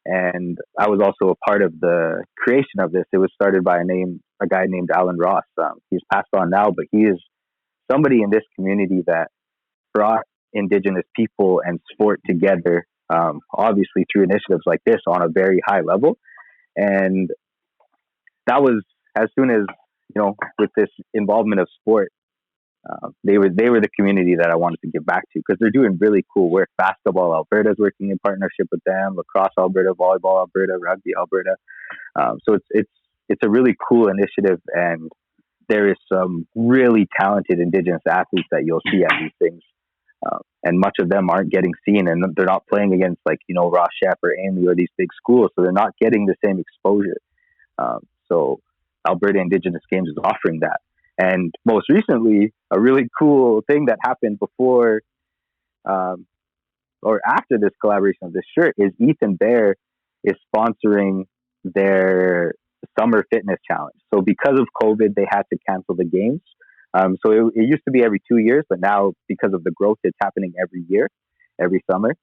and I was also a part of the creation of this. It was started by a guy named Alan Ross. He's passed on now, but he is somebody in this community that brought Indigenous people and sport together, obviously through initiatives like this on a very high level. And that was as soon as, with this involvement of sport, they were the community that I wanted to give back to, because they're doing really cool work. Basketball Alberta is working in partnership with them, lacrosse Alberta, volleyball Alberta, rugby Alberta. So it's a really cool initiative, and there is some really talented Indigenous athletes that you'll see at these things. And much of them aren't getting seen, and they're not playing against Ross Shep or Amy or these big schools, so they're not getting the same exposure. So Alberta Indigenous Games is offering that. And most recently, a really cool thing that happened before or after this collaboration of this shirt is Ethan Bear is sponsoring their summer fitness challenge. So because of COVID, they had to cancel the games. So it used to be every 2 years, but now because of the growth, it's happening every year, every summer.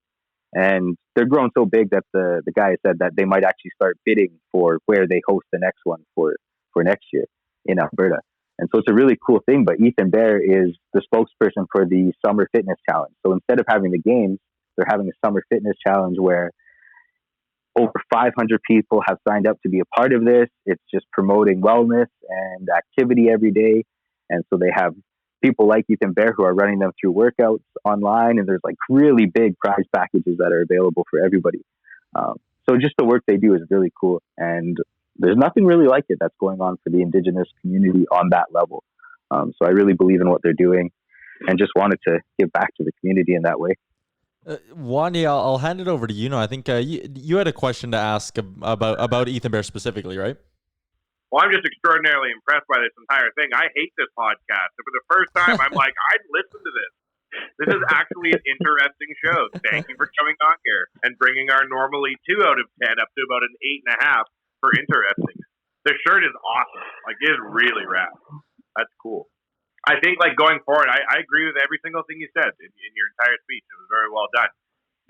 And they're growing so big that the guy said that they might actually start bidding for where they host the next one for next year in Alberta. And so it's a really cool thing. But Ethan Bear is the spokesperson for the Summer Fitness Challenge. So instead of having the games, they're having a Summer Fitness Challenge where over 500 people have signed up to be a part of this. It's just promoting wellness and activity every day. And so they have people like Ethan Bear who are running them through workouts online, and there's really big prize packages that are available for everybody. So just the work they do is really cool, and there's nothing really like it that's going on for the Indigenous community on that level. So I really believe in what they're doing, and just wanted to give back to the community in that way. Wandi, I'll hand it over to you now. I think you had a question to ask about Ethan Bear specifically, right? Well, I'm just extraordinarily impressed by this entire thing. I hate this podcast. And for the first time, I'm like, I'd listen to this. This is actually an interesting show. Thank you for coming on here and bringing our normally 2 out of 10 up to about an 8.5 for interesting. The shirt is awesome. It is really rad. That's cool. I think, going forward, I agree with every single thing you said in your entire speech. It was very well done.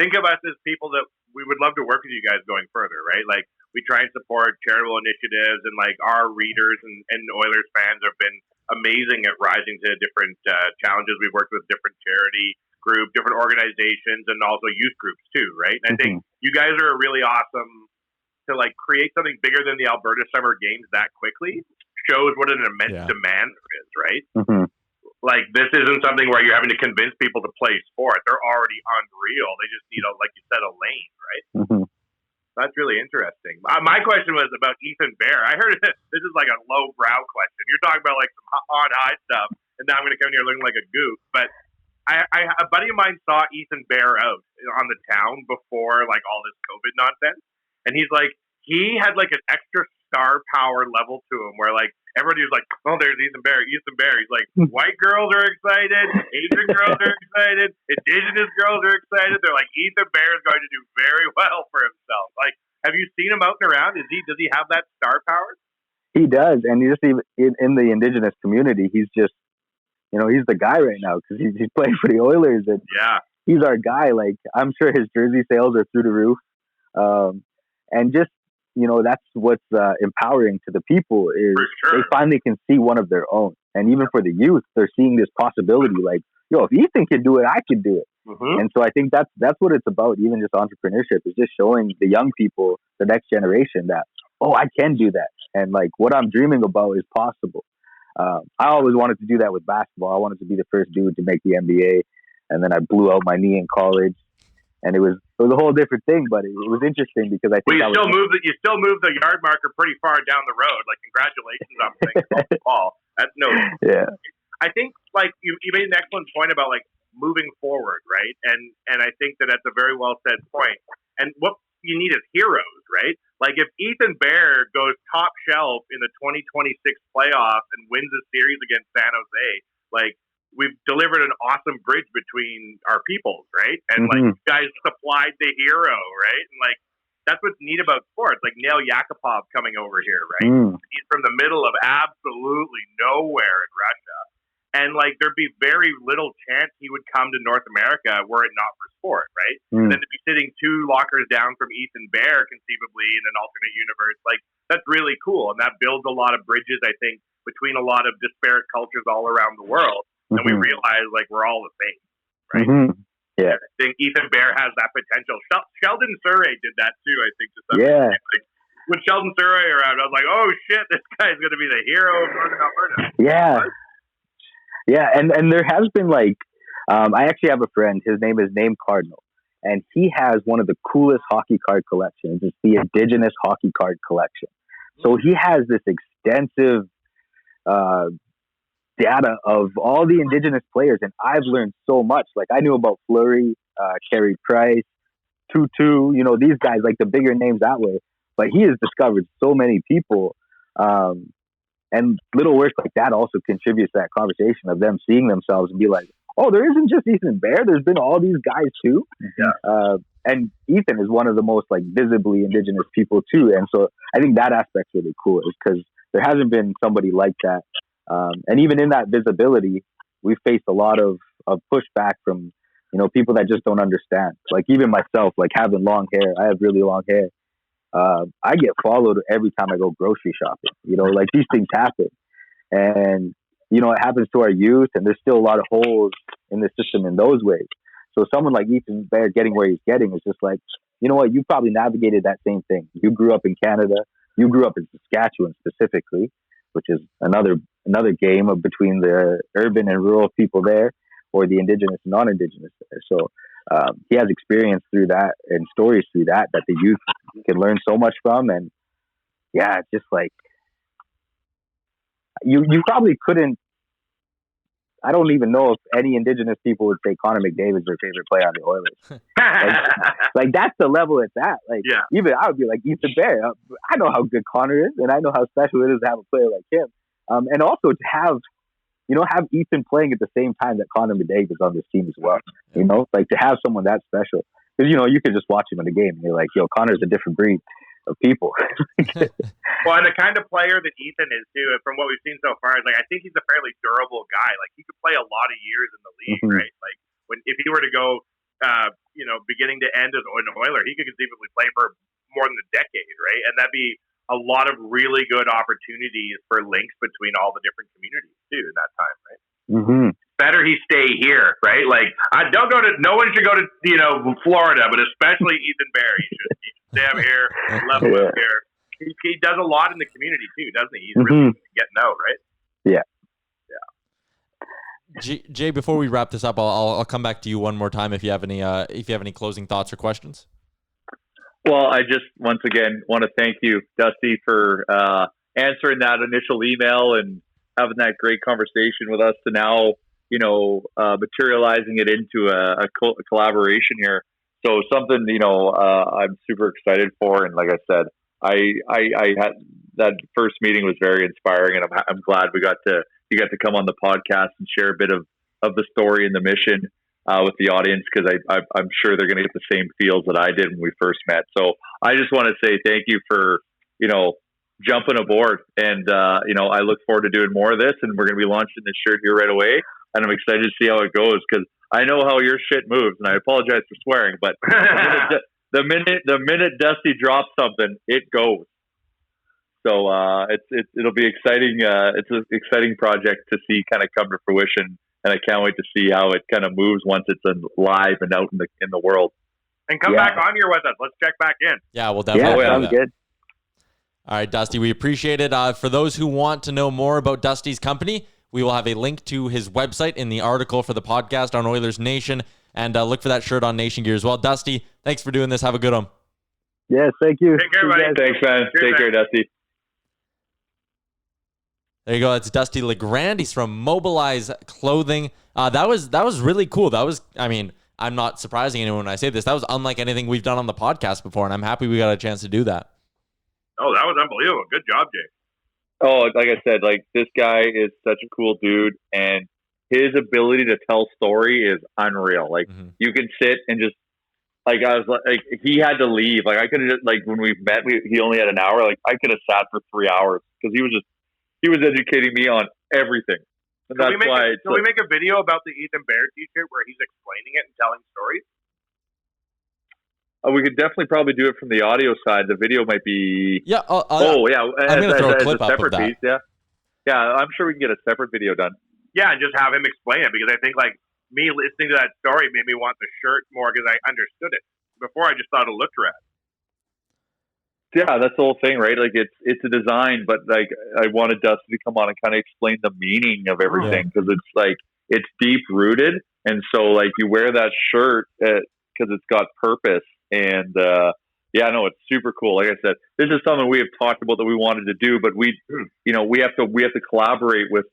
Think of us as people that we would love to work with you guys going further, right? We try and support charitable initiatives, and our readers and Oilers fans have been amazing at rising to different challenges. We've worked with different charity groups, different organizations, and also youth groups too, right? And I think you guys are really awesome to create something bigger than the Alberta Summer Games that quickly. Shows what an immense demand there is, right? Mm-hmm. This isn't something where you're having to convince people to play sport. They're already unreal. They just need like you said, a lane, right? Mm-hmm. That's really interesting. My question was about Ethan Bear. I heard this is a low-brow question. You're talking about some odd high stuff, and now I'm going to come here looking like a goof. But a buddy of mine saw Ethan Bear out on the town before all this COVID nonsense, and he had an extra star power level to him where everybody was oh, there's Ethan Bear. He's white girls are excited, Asian girls are excited, Indigenous girls are excited. They're Ethan Bear is going to do very well for himself. Have you seen him out and around? Does he have that star power? He does, and you just see in the Indigenous community, he's just he's the guy right now because he's playing for the Oilers, and he's our guy. I'm sure his jersey sales are through the roof, and just that's what's empowering to the people is they finally can see one of their own. And even for the youth, they're seeing this possibility if Ethan can do it, I can do it. Mm-hmm. And so I think that's what it's about. Even just entrepreneurship is just showing the young people, the next generation that, I can do that. And what I'm dreaming about is possible. I always wanted to do that with basketball. I wanted to be the first dude to make the NBA. And then I blew out my knee in college. And it was a whole different thing, but it was interesting because I think you still moved the yard marker pretty far down the road. Congratulations on playing the ball. That's no. Yeah. I think you made an excellent point about moving forward, right? And I think that's a very well said point. And what you need is heroes, right? If Ethan Bear goes top shelf in the 2026 playoffs and wins a series against San Jose, we've delivered an awesome bridge between our peoples, right? And you guys supplied the hero, right? And that's what's neat about sports. Nail Yakupov coming over here, right? He's from the middle of absolutely nowhere in Russia, And like there'd be very little chance he would come to North America were it not for sport, right? And then to be sitting 2 lockers down from Ethan Bear, conceivably in an alternate universe, like that's really cool, and that builds a lot of bridges, I think, between a lot of disparate cultures all around the world. And we realize like we're all the same, right? Yeah, I think Ethan Bear has that potential. Sheldon Surrey did that too, I think. Like, when Sheldon Surrey around, I was like, oh shit, this guy's going to be the hero of Northern Alberta. Yeah, and there has been like, I actually have a friend, his name is Name Cardinal, and he has one of the coolest hockey card collections. It's the Indigenous hockey card collection. So he has this extensive data of all the Indigenous players, and I've learned so much. Like I knew about Fleury, Carey Price, Tutu, these guys, like the bigger names that way. But he has discovered so many people. And little work like that also contributes to that conversation of them seeing themselves and be like, oh, there isn't just Ethan Bear. There's been all these guys too. And Ethan is one of the most like visibly Indigenous people too. And so I think that aspect's really cool is because there hasn't been somebody like that. And even in that visibility, we've faced a lot of pushback from, people that just don't understand. Like even myself, like having long hair, I have really long hair. I get followed every time I go grocery shopping, like these things happen. And, it happens to our youth, and there's still a lot of holes in the system in those ways. So someone like Ethan Bear getting where he's getting is just like, you know what, you probably navigated that same thing. You grew up in Canada. You grew up in Saskatchewan specifically, which is another game of between the urban and rural people there, or the Indigenous and non-Indigenous there. So he has experience through that and stories through that the youth can learn so much from. And yeah, just like you probably couldn't. I don't even know if any Indigenous people would say Connor McDavid's their favorite player on the Oilers. like that's the level it's at. Like even I would be like Ethan Bear. I know how good Connor is, and I know how special it is to have a player like him. And also to have Ethan playing at the same time that Connor McDavid is on this team as well. Like to have someone that special. Because, you could just watch him in the game and you're like, yo, Connor's a different breed of people. Well, and the kind of player that Ethan is, too, from what we've seen so far, is like, I think he's a fairly durable guy. Like, he could play a lot of years in the league, right? Like, if he were to go, beginning to end as an Oiler, he could conceivably play for more than a decade, right? And that'd be a lot of really good opportunities for links between all the different communities, too, in that time, right? Better he stay here, right? Like, no one should go to, Florida, but especially Ethan Bear. He should stay up here, level up here. He does a lot in the community, too, doesn't he? He's really getting out, right? Yeah. Jay, before we wrap this up, I'll come back to you one more time if you have any closing thoughts or questions. Well, I just once again want to thank you, Dusty, for answering that initial email and having that great conversation with us to now, materializing it into a collaboration here. So something, I'm super excited for. And like I said, I had that first meeting was very inspiring, and I'm glad you got to come on the podcast and share a bit of the story and the mission with the audience, because I'm sure they're going to get the same feels that I did when we first met. So I just want to say thank you for, jumping aboard. And, I look forward to doing more of this, and we're going to be launching this shirt here right away. And I'm excited to see how it goes, because I know how your shit moves, and I apologize for swearing, but the minute Dusty drops something, it goes. So it'll be exciting. It's an exciting project to see kind of come to fruition, and I can't wait to see how it kind of moves once it's live and out in the world. And come back on here with us. Let's check back in. Yeah, we'll definitely. Yeah, sounds good. All right, Dusty, we appreciate it. For those who want to know more about Dusty's company, we will have a link to his website in the article for the podcast on Oilers Nation, and look for that shirt on NationGear as well. Dusty, thanks for doing this. Have a good one. Yes, thank you. Take care, buddy. Thanks, man. Take care, Dusty. There you go. That's Dusty LeGrande. He's from Mobilize Clothing. That was really cool. I'm not surprising anyone when I say this. That was unlike anything we've done on the podcast before, and I'm happy we got a chance to do that. Oh, that was unbelievable. Good job, Jay. Oh, like I said, this guy is such a cool dude, and his ability to tell story is unreal. You can sit and just, I was he had to leave. I could have just, when we met, he only had an hour. I could have sat for 3 hours, because he was educating me on everything. That's why. Can we make a video about the Ethan Bear T-shirt where he's explaining it and telling stories? We could definitely probably do it from the audio side. The video might be. Yeah. I'm going to throw a clip a up separate of that. piece. Yeah. Yeah, I'm sure we can get a separate video done. Yeah, and just have him explain it, because I think like me listening to that story made me want the shirt more because I understood it. Before I just thought it looked rad. Yeah, that's the whole thing, right? Like it's a design, but like I wanted Dusty to come on and kind of explain the meaning of everything, because it's like it's deep rooted, and so like you wear that shirt because it's got purpose, and yeah, no, it's super cool. Like I said, this is something we have talked about that we wanted to do, but we have to collaborate with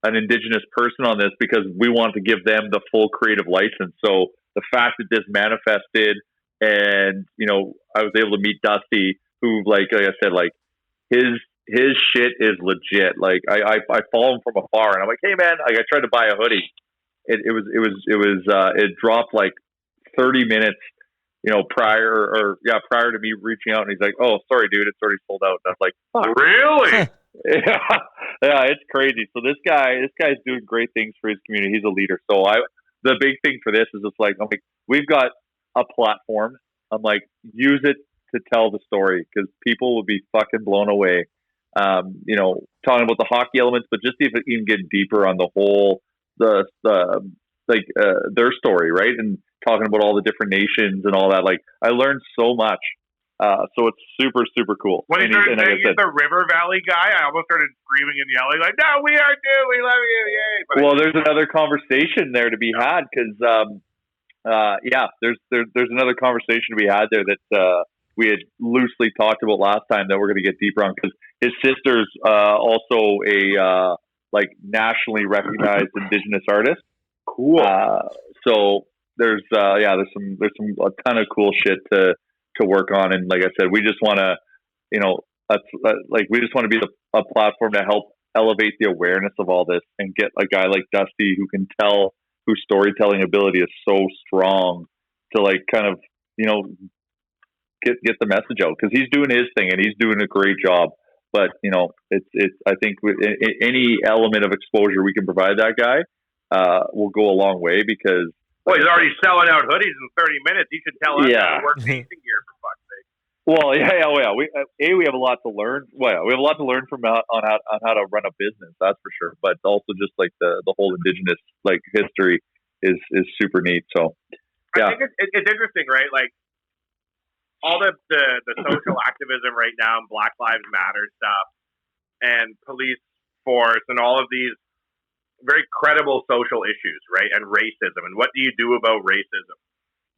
an Indigenous person on this, because we want to give them the full creative license. So the fact that this manifested, and I was able to meet Dusty, who like I said, like his shit is legit. Like I follow him from afar, and I'm like, hey man, like I tried to buy a hoodie. It dropped like 30 minutes prior to me reaching out, and he's like, oh, sorry, dude, it's already sold out. And I'm like, fuck. Really? yeah, it's crazy. So this guy's doing great things for his community. He's a leader. So the big thing for this is just like, I'm like, we've got a platform. I'm like, use it to tell the story, because people will be fucking blown away. Talking about the hockey elements, but just even getting deeper on the whole, their story, right? And talking about all the different nations and all that. Like, I learned so much. So it's super, super cool. When he started saying he's the River Valley guy, I almost started screaming and yelling like, no, we are too, we love you, yay. But well, there's another conversation there to be had, because there's another conversation to be had there that we had loosely talked about last time that we're going to get deeper on, because his sister's also a nationally recognized Indigenous artist. Cool. So there's a ton of cool shit to work on, and like I said, we just want to we just want to be a platform to help elevate the awareness of all this, and get a guy like Dusty whose storytelling ability is so strong to like kind of get the message out, because he's doing his thing and he's doing a great job. But it's I think with any element of exposure we can provide that guy will go a long way, because he's already selling out hoodies in 30 minutes. He should tell us how to work NationGear, for fuck's sake. Well, yeah. We have a lot to learn. Well, we have a lot to learn from on how to run a business. That's for sure. But also just like the whole Indigenous history is super neat. So yeah, I think it's interesting, right? Like all the social activism right now, and Black Lives Matter stuff, and police force, and all of these very credible social issues, right? And racism, and what do you do about racism?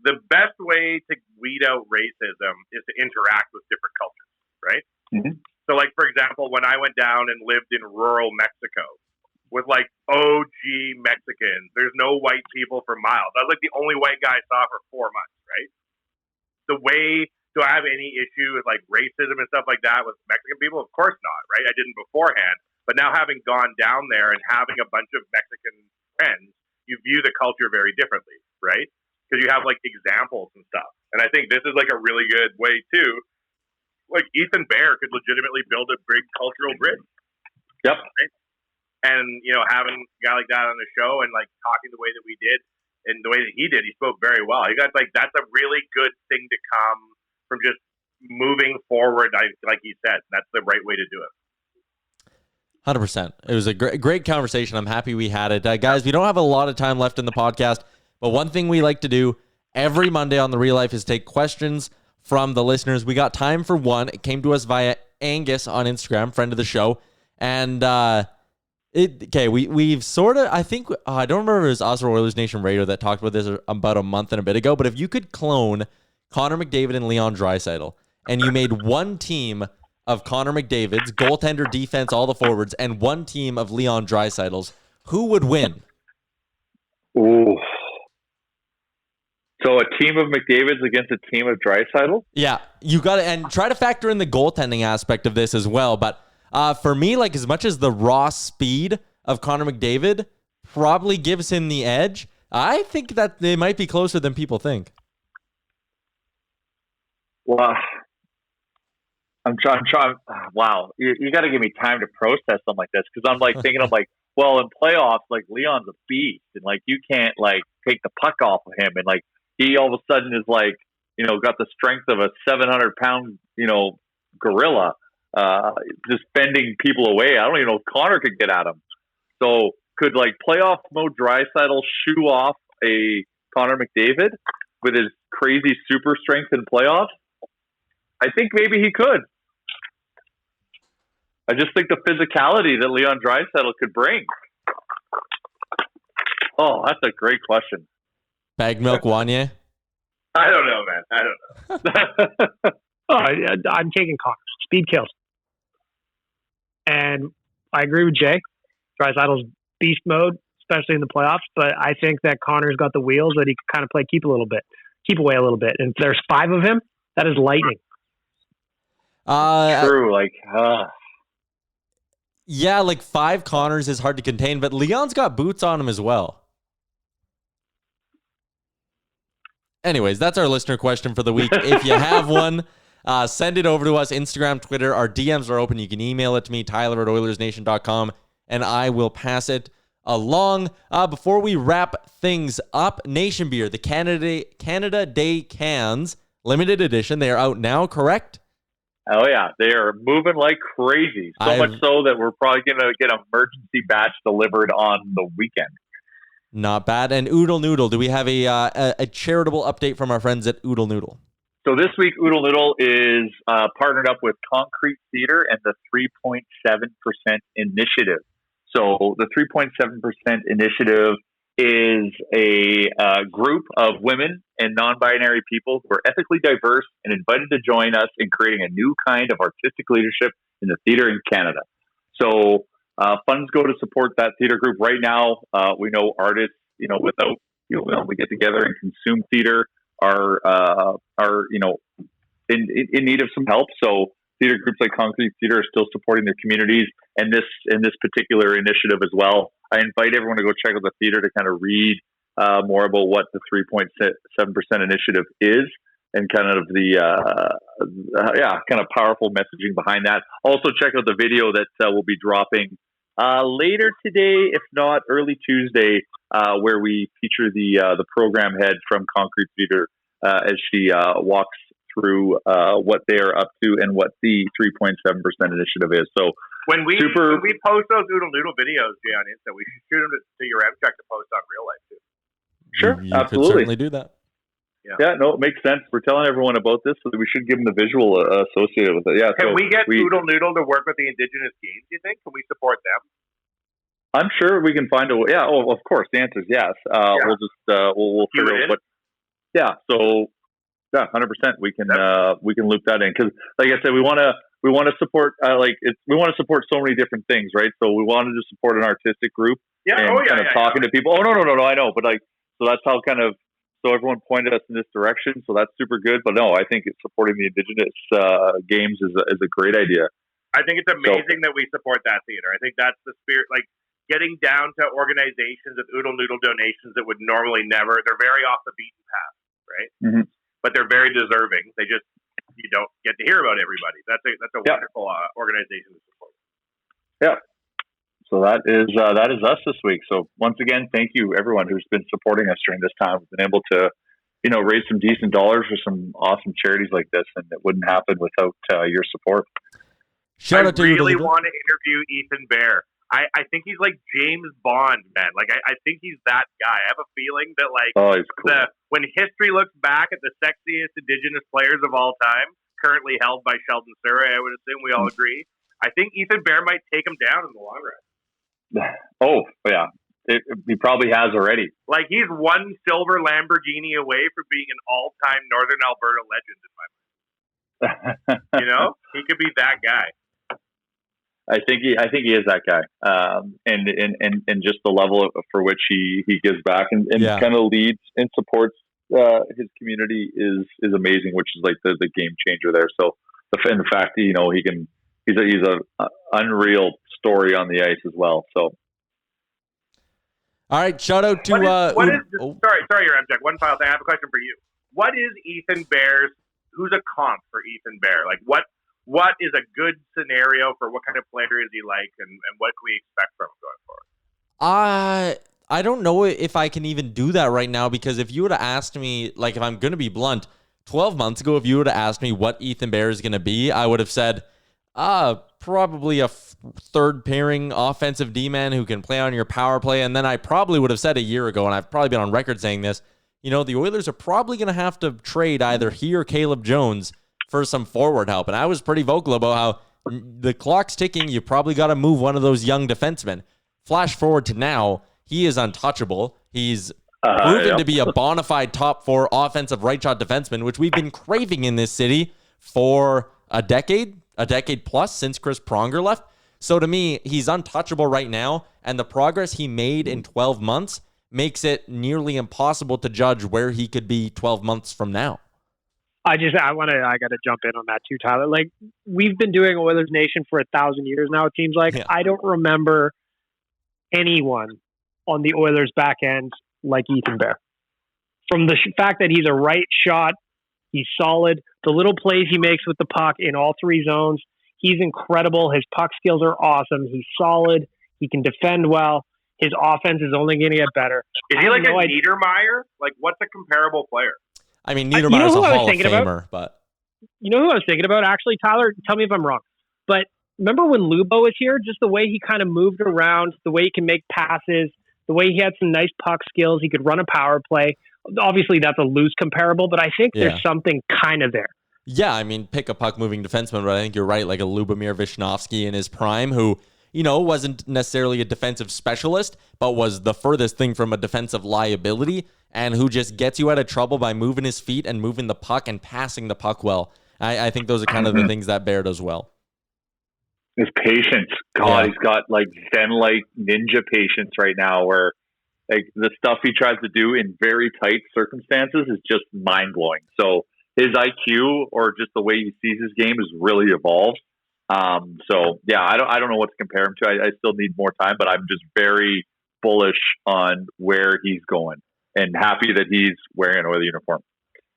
The best way to weed out racism is to interact with different cultures, right? Mm-hmm. So, like, for example, when I went down and lived in rural Mexico with, like, OG Mexicans, there's no white people for miles. I was, like, the only white guy I saw for 4 months, right? The way, do I have any issue with, like, racism and stuff like that with Mexican people? Of course not, right? I didn't beforehand. But now, having gone down there and having a bunch of Mexican friends, you view the culture very differently, right? Because you have like examples and stuff. And I think this is like a really good way too. Like Ethan Bear could legitimately build a big cultural bridge. Yep. Right? And having a guy like that on the show and like talking the way that we did and the way that he did, he spoke very well. He got that's a really good thing to come from just moving forward. Like he said, that's the right way to do it. 100%. It was a great conversation. I'm happy we had it. Guys, we don't have a lot of time left in the podcast, but one thing we like to do every Monday on The Real Life is take questions from the listeners. We got time for one. It came to us via Angus on Instagram, friend of the show. And we've sort of, I think, I don't remember if it was us or Oilers Nation Radio that talked about this about a month and a bit ago, but if you could clone Connor McDavid and Leon Draisaitl, and you made one team of Connor McDavid's, goaltender, defense, all the forwards, and one team of Leon Draisaitl's, who would win? Ooh. So a team of McDavid's against a team of Draisaitl? Yeah, you got to, and try to factor in the goaltending aspect of this as well. But for me, like as much as the raw speed of Connor McDavid probably gives him the edge, I think that they might be closer than people think. Well, I'm trying. Wow, you got to give me time to process something like this because I'm like thinking, I'm like, well, in playoffs, like Leon's a beast, and like you can't like take the puck off of him, and like he all of a sudden is like, got the strength of a 700-pound, gorilla, just fending people away. I don't even know if Connor could get at him. So could like playoff Mo Draisaitl shoo off a Connor McDavid with his crazy super strength in playoffs? I think maybe he could. I just think the physicality that Leon Draisaitl could bring. Oh, that's a great question. Bag milk Wanye? I don't know, man. I don't know. I'm taking Connor. Speed kills. And I agree with Jay. Draisaitl's beast mode, especially in the playoffs, but I think that Connor's got the wheels that he can kind of play keep away a little bit. And if there's 5 of him, that is lightning. True. Yeah, like 5 Connors is hard to contain, but Leon's got boots on him as well. Anyways, that's our listener question for the week. If you have one, send it over to us. Instagram, Twitter, our DMs are open. You can email it to me, Tyler@OilersNation.com, and I will pass it along. Before we wrap things up, NationGear, the Canada Day cans, limited edition. They are out now, correct? Oh, yeah. They are moving like crazy. So much so that we're probably going to get an emergency batch delivered on the weekend. Not bad. And Oodle Noodle, do we have a charitable update from our friends at Oodle Noodle? So this week, Oodle Noodle is partnered up with Concrete Theater and the 3.7% Initiative. So the 3.7% Initiative is a group of women and non-binary people who are ethically diverse and invited to join us in creating a new kind of artistic leadership in the theater in Canada. So funds go to support that theater group. Right now, we know artists, without we get together and consume theater are in need of some help. So theater groups like Concrete Theater are still supporting their communities and this particular initiative as well. I invite everyone to go check out the theater to kind of read more about what the 3.7% initiative is and kind of the kind of powerful messaging behind that. Also check out the video that will be dropping later today, if not early Tuesday, where we feature the program head from Concrete Theater as she walks through what they are up to and what the 3.7% initiative is. So when we post those Oodle Noodle videos, Jay, on Insta, we should shoot them to your M-Check to post on Real Life too. Sure, you absolutely. Could certainly do that. Yeah, no, it makes sense. We're telling everyone about this, so we should give them the visual associated with it. Yeah. Can we get Oodle Noodle to work with the Indigenous games, do you think? Can we support them? I'm sure we can find a way. Yeah, of course. The answer is yes. We'll just we'll figure out what. Yeah. So 100%. We can loop that in because, like I said, we want to support we want to support so many different things, right? So we wanted to support an artistic group talking to people. Oh no, I know, but so that's how so everyone pointed us in this direction. So that's super good. But no, I think it's supporting the Indigenous games is a great idea. I think it's amazing that we support that theater. I think that's the spirit, getting down to organizations with Oodle Noodle donations that would normally never. They're very off the beaten path, right? Mm-hmm. But they're very deserving. You don't get to hear about everybody. That's a wonderful organization to support. Yeah. So that is us this week. So once again, thank you everyone who's been supporting us during this time. We've been able to, raise some decent dollars for some awesome charities like this, and it wouldn't happen without your support. I really want to interview Ethan Bear. I think he's like James Bond, man. I think he's that guy. I have a feeling that he's cool. When history looks back at the sexiest Indigenous players of all time, currently held by Sheldon Surrey, I would assume we all agree. I think Ethan Bear might take him down in the long run. Oh, yeah. He probably has already. He's one silver Lamborghini away from being an all-time Northern Alberta legend in my mind. He could be that guy. I think he is that guy, and just the level for which he gives back and kind of leads and supports his community is amazing, which is the game changer there. So the fact that he's a unreal story on the ice as well. So all right, shout out to sorry, your M-Check. One final thing. I have a question for you. What is Ethan Bear's? Who's a comp for Ethan Bear? what is a good scenario for what kind of player is he like, and what can we expect from him going forward? I don't know if I can even do that right now, because if you would have asked me, like, if I'm going to be blunt, 12 months ago, if you would have asked me what Ethan Bear is going to be, I would have said, probably a third pairing offensive D-man who can play on your power play. And then I probably would have said a year ago, and I've probably been on record saying this, the Oilers are probably going to have to trade either he or Caleb Jones for some forward help. And I was pretty vocal about how the clock's ticking. You probably got to move one of those young defensemen. Flash forward to now, he is untouchable. He's proven to be a bona fide top 4 offensive right shot defenseman, which we've been craving in this city for a decade plus since Chris Pronger left. So to me, he's untouchable right now, and the progress he made in 12 months makes it nearly impossible to judge where he could be 12 months from now. I got to jump in on that too, Tyler. Like, we've been doing Oilers Nation for 1,000 years now, it seems like. Yeah. I don't remember anyone on the Oilers back end like Ethan Bear. From the fact that he's a right shot, he's solid. The little plays he makes with the puck in all 3 zones, he's incredible. His puck skills are awesome. He's solid. He can defend well. His offense is only going to get better. Is he like a Niedermeyer? Like, what's a comparable player? I mean, Niedermeyer's a Hall of Famer, but... You know who I was thinking about, actually, Tyler? Tell me if I'm wrong. But remember when Lubo was here? Just the way he kind of moved around, the way he can make passes, the way he had some nice puck skills. He could run a power play. Obviously, that's a loose comparable, but I think there's something kind of there. Yeah, I mean, pick a puck-moving defenseman, but I think you're right, like a Lubomir Visnovsky in his prime, who, wasn't necessarily a defensive specialist, but was the furthest thing from a defensive liability, and who just gets you out of trouble by moving his feet and moving the puck and passing the puck well. I think those are kind of the things that Bear does well. His patience. God, he's got like Zen-like ninja patience right now, where like the stuff he tries to do in very tight circumstances is just mind-blowing. So his IQ or just the way he sees his game is really evolved. I don't know what to compare him to. I still need more time, but I'm just very bullish on where he's going and happy that he's wearing an Oilers uniform.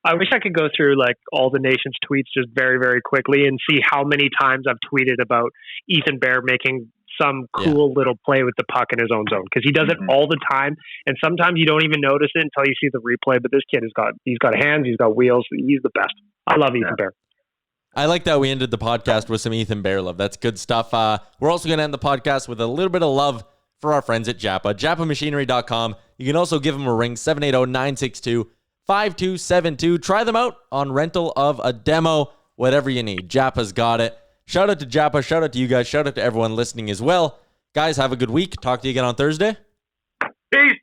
I wish I could go through like all the nation's tweets just very, very quickly and see how many times I've tweeted about Ethan Bear making some cool little play with the puck in his own zone, because he does it all the time, and sometimes you don't even notice it until you see the replay. But this kid he's got hands, he's got wheels, he's the best. I love Ethan Bear. I like that we ended the podcast with some Ethan Bear love. That's good stuff. We're also going to end the podcast with a little bit of love for our friends at Japa. JapaMachinery.com. You can also give them a ring, 780-962-5272. Try them out on rental of a demo, whatever you need. Japa's got it. Shout out to Japa. Shout out to you guys. Shout out to everyone listening as well. Guys, have a good week. Talk to you again on Thursday. Peace.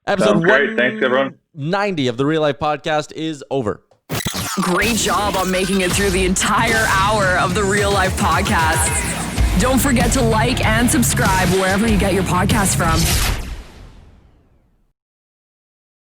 Episode great. Thanks, everyone. 90 of the Real Life Podcast is over. Great job on making it through the entire hour of the Real Life Podcast. Don't forget to like and subscribe wherever you get your podcast from.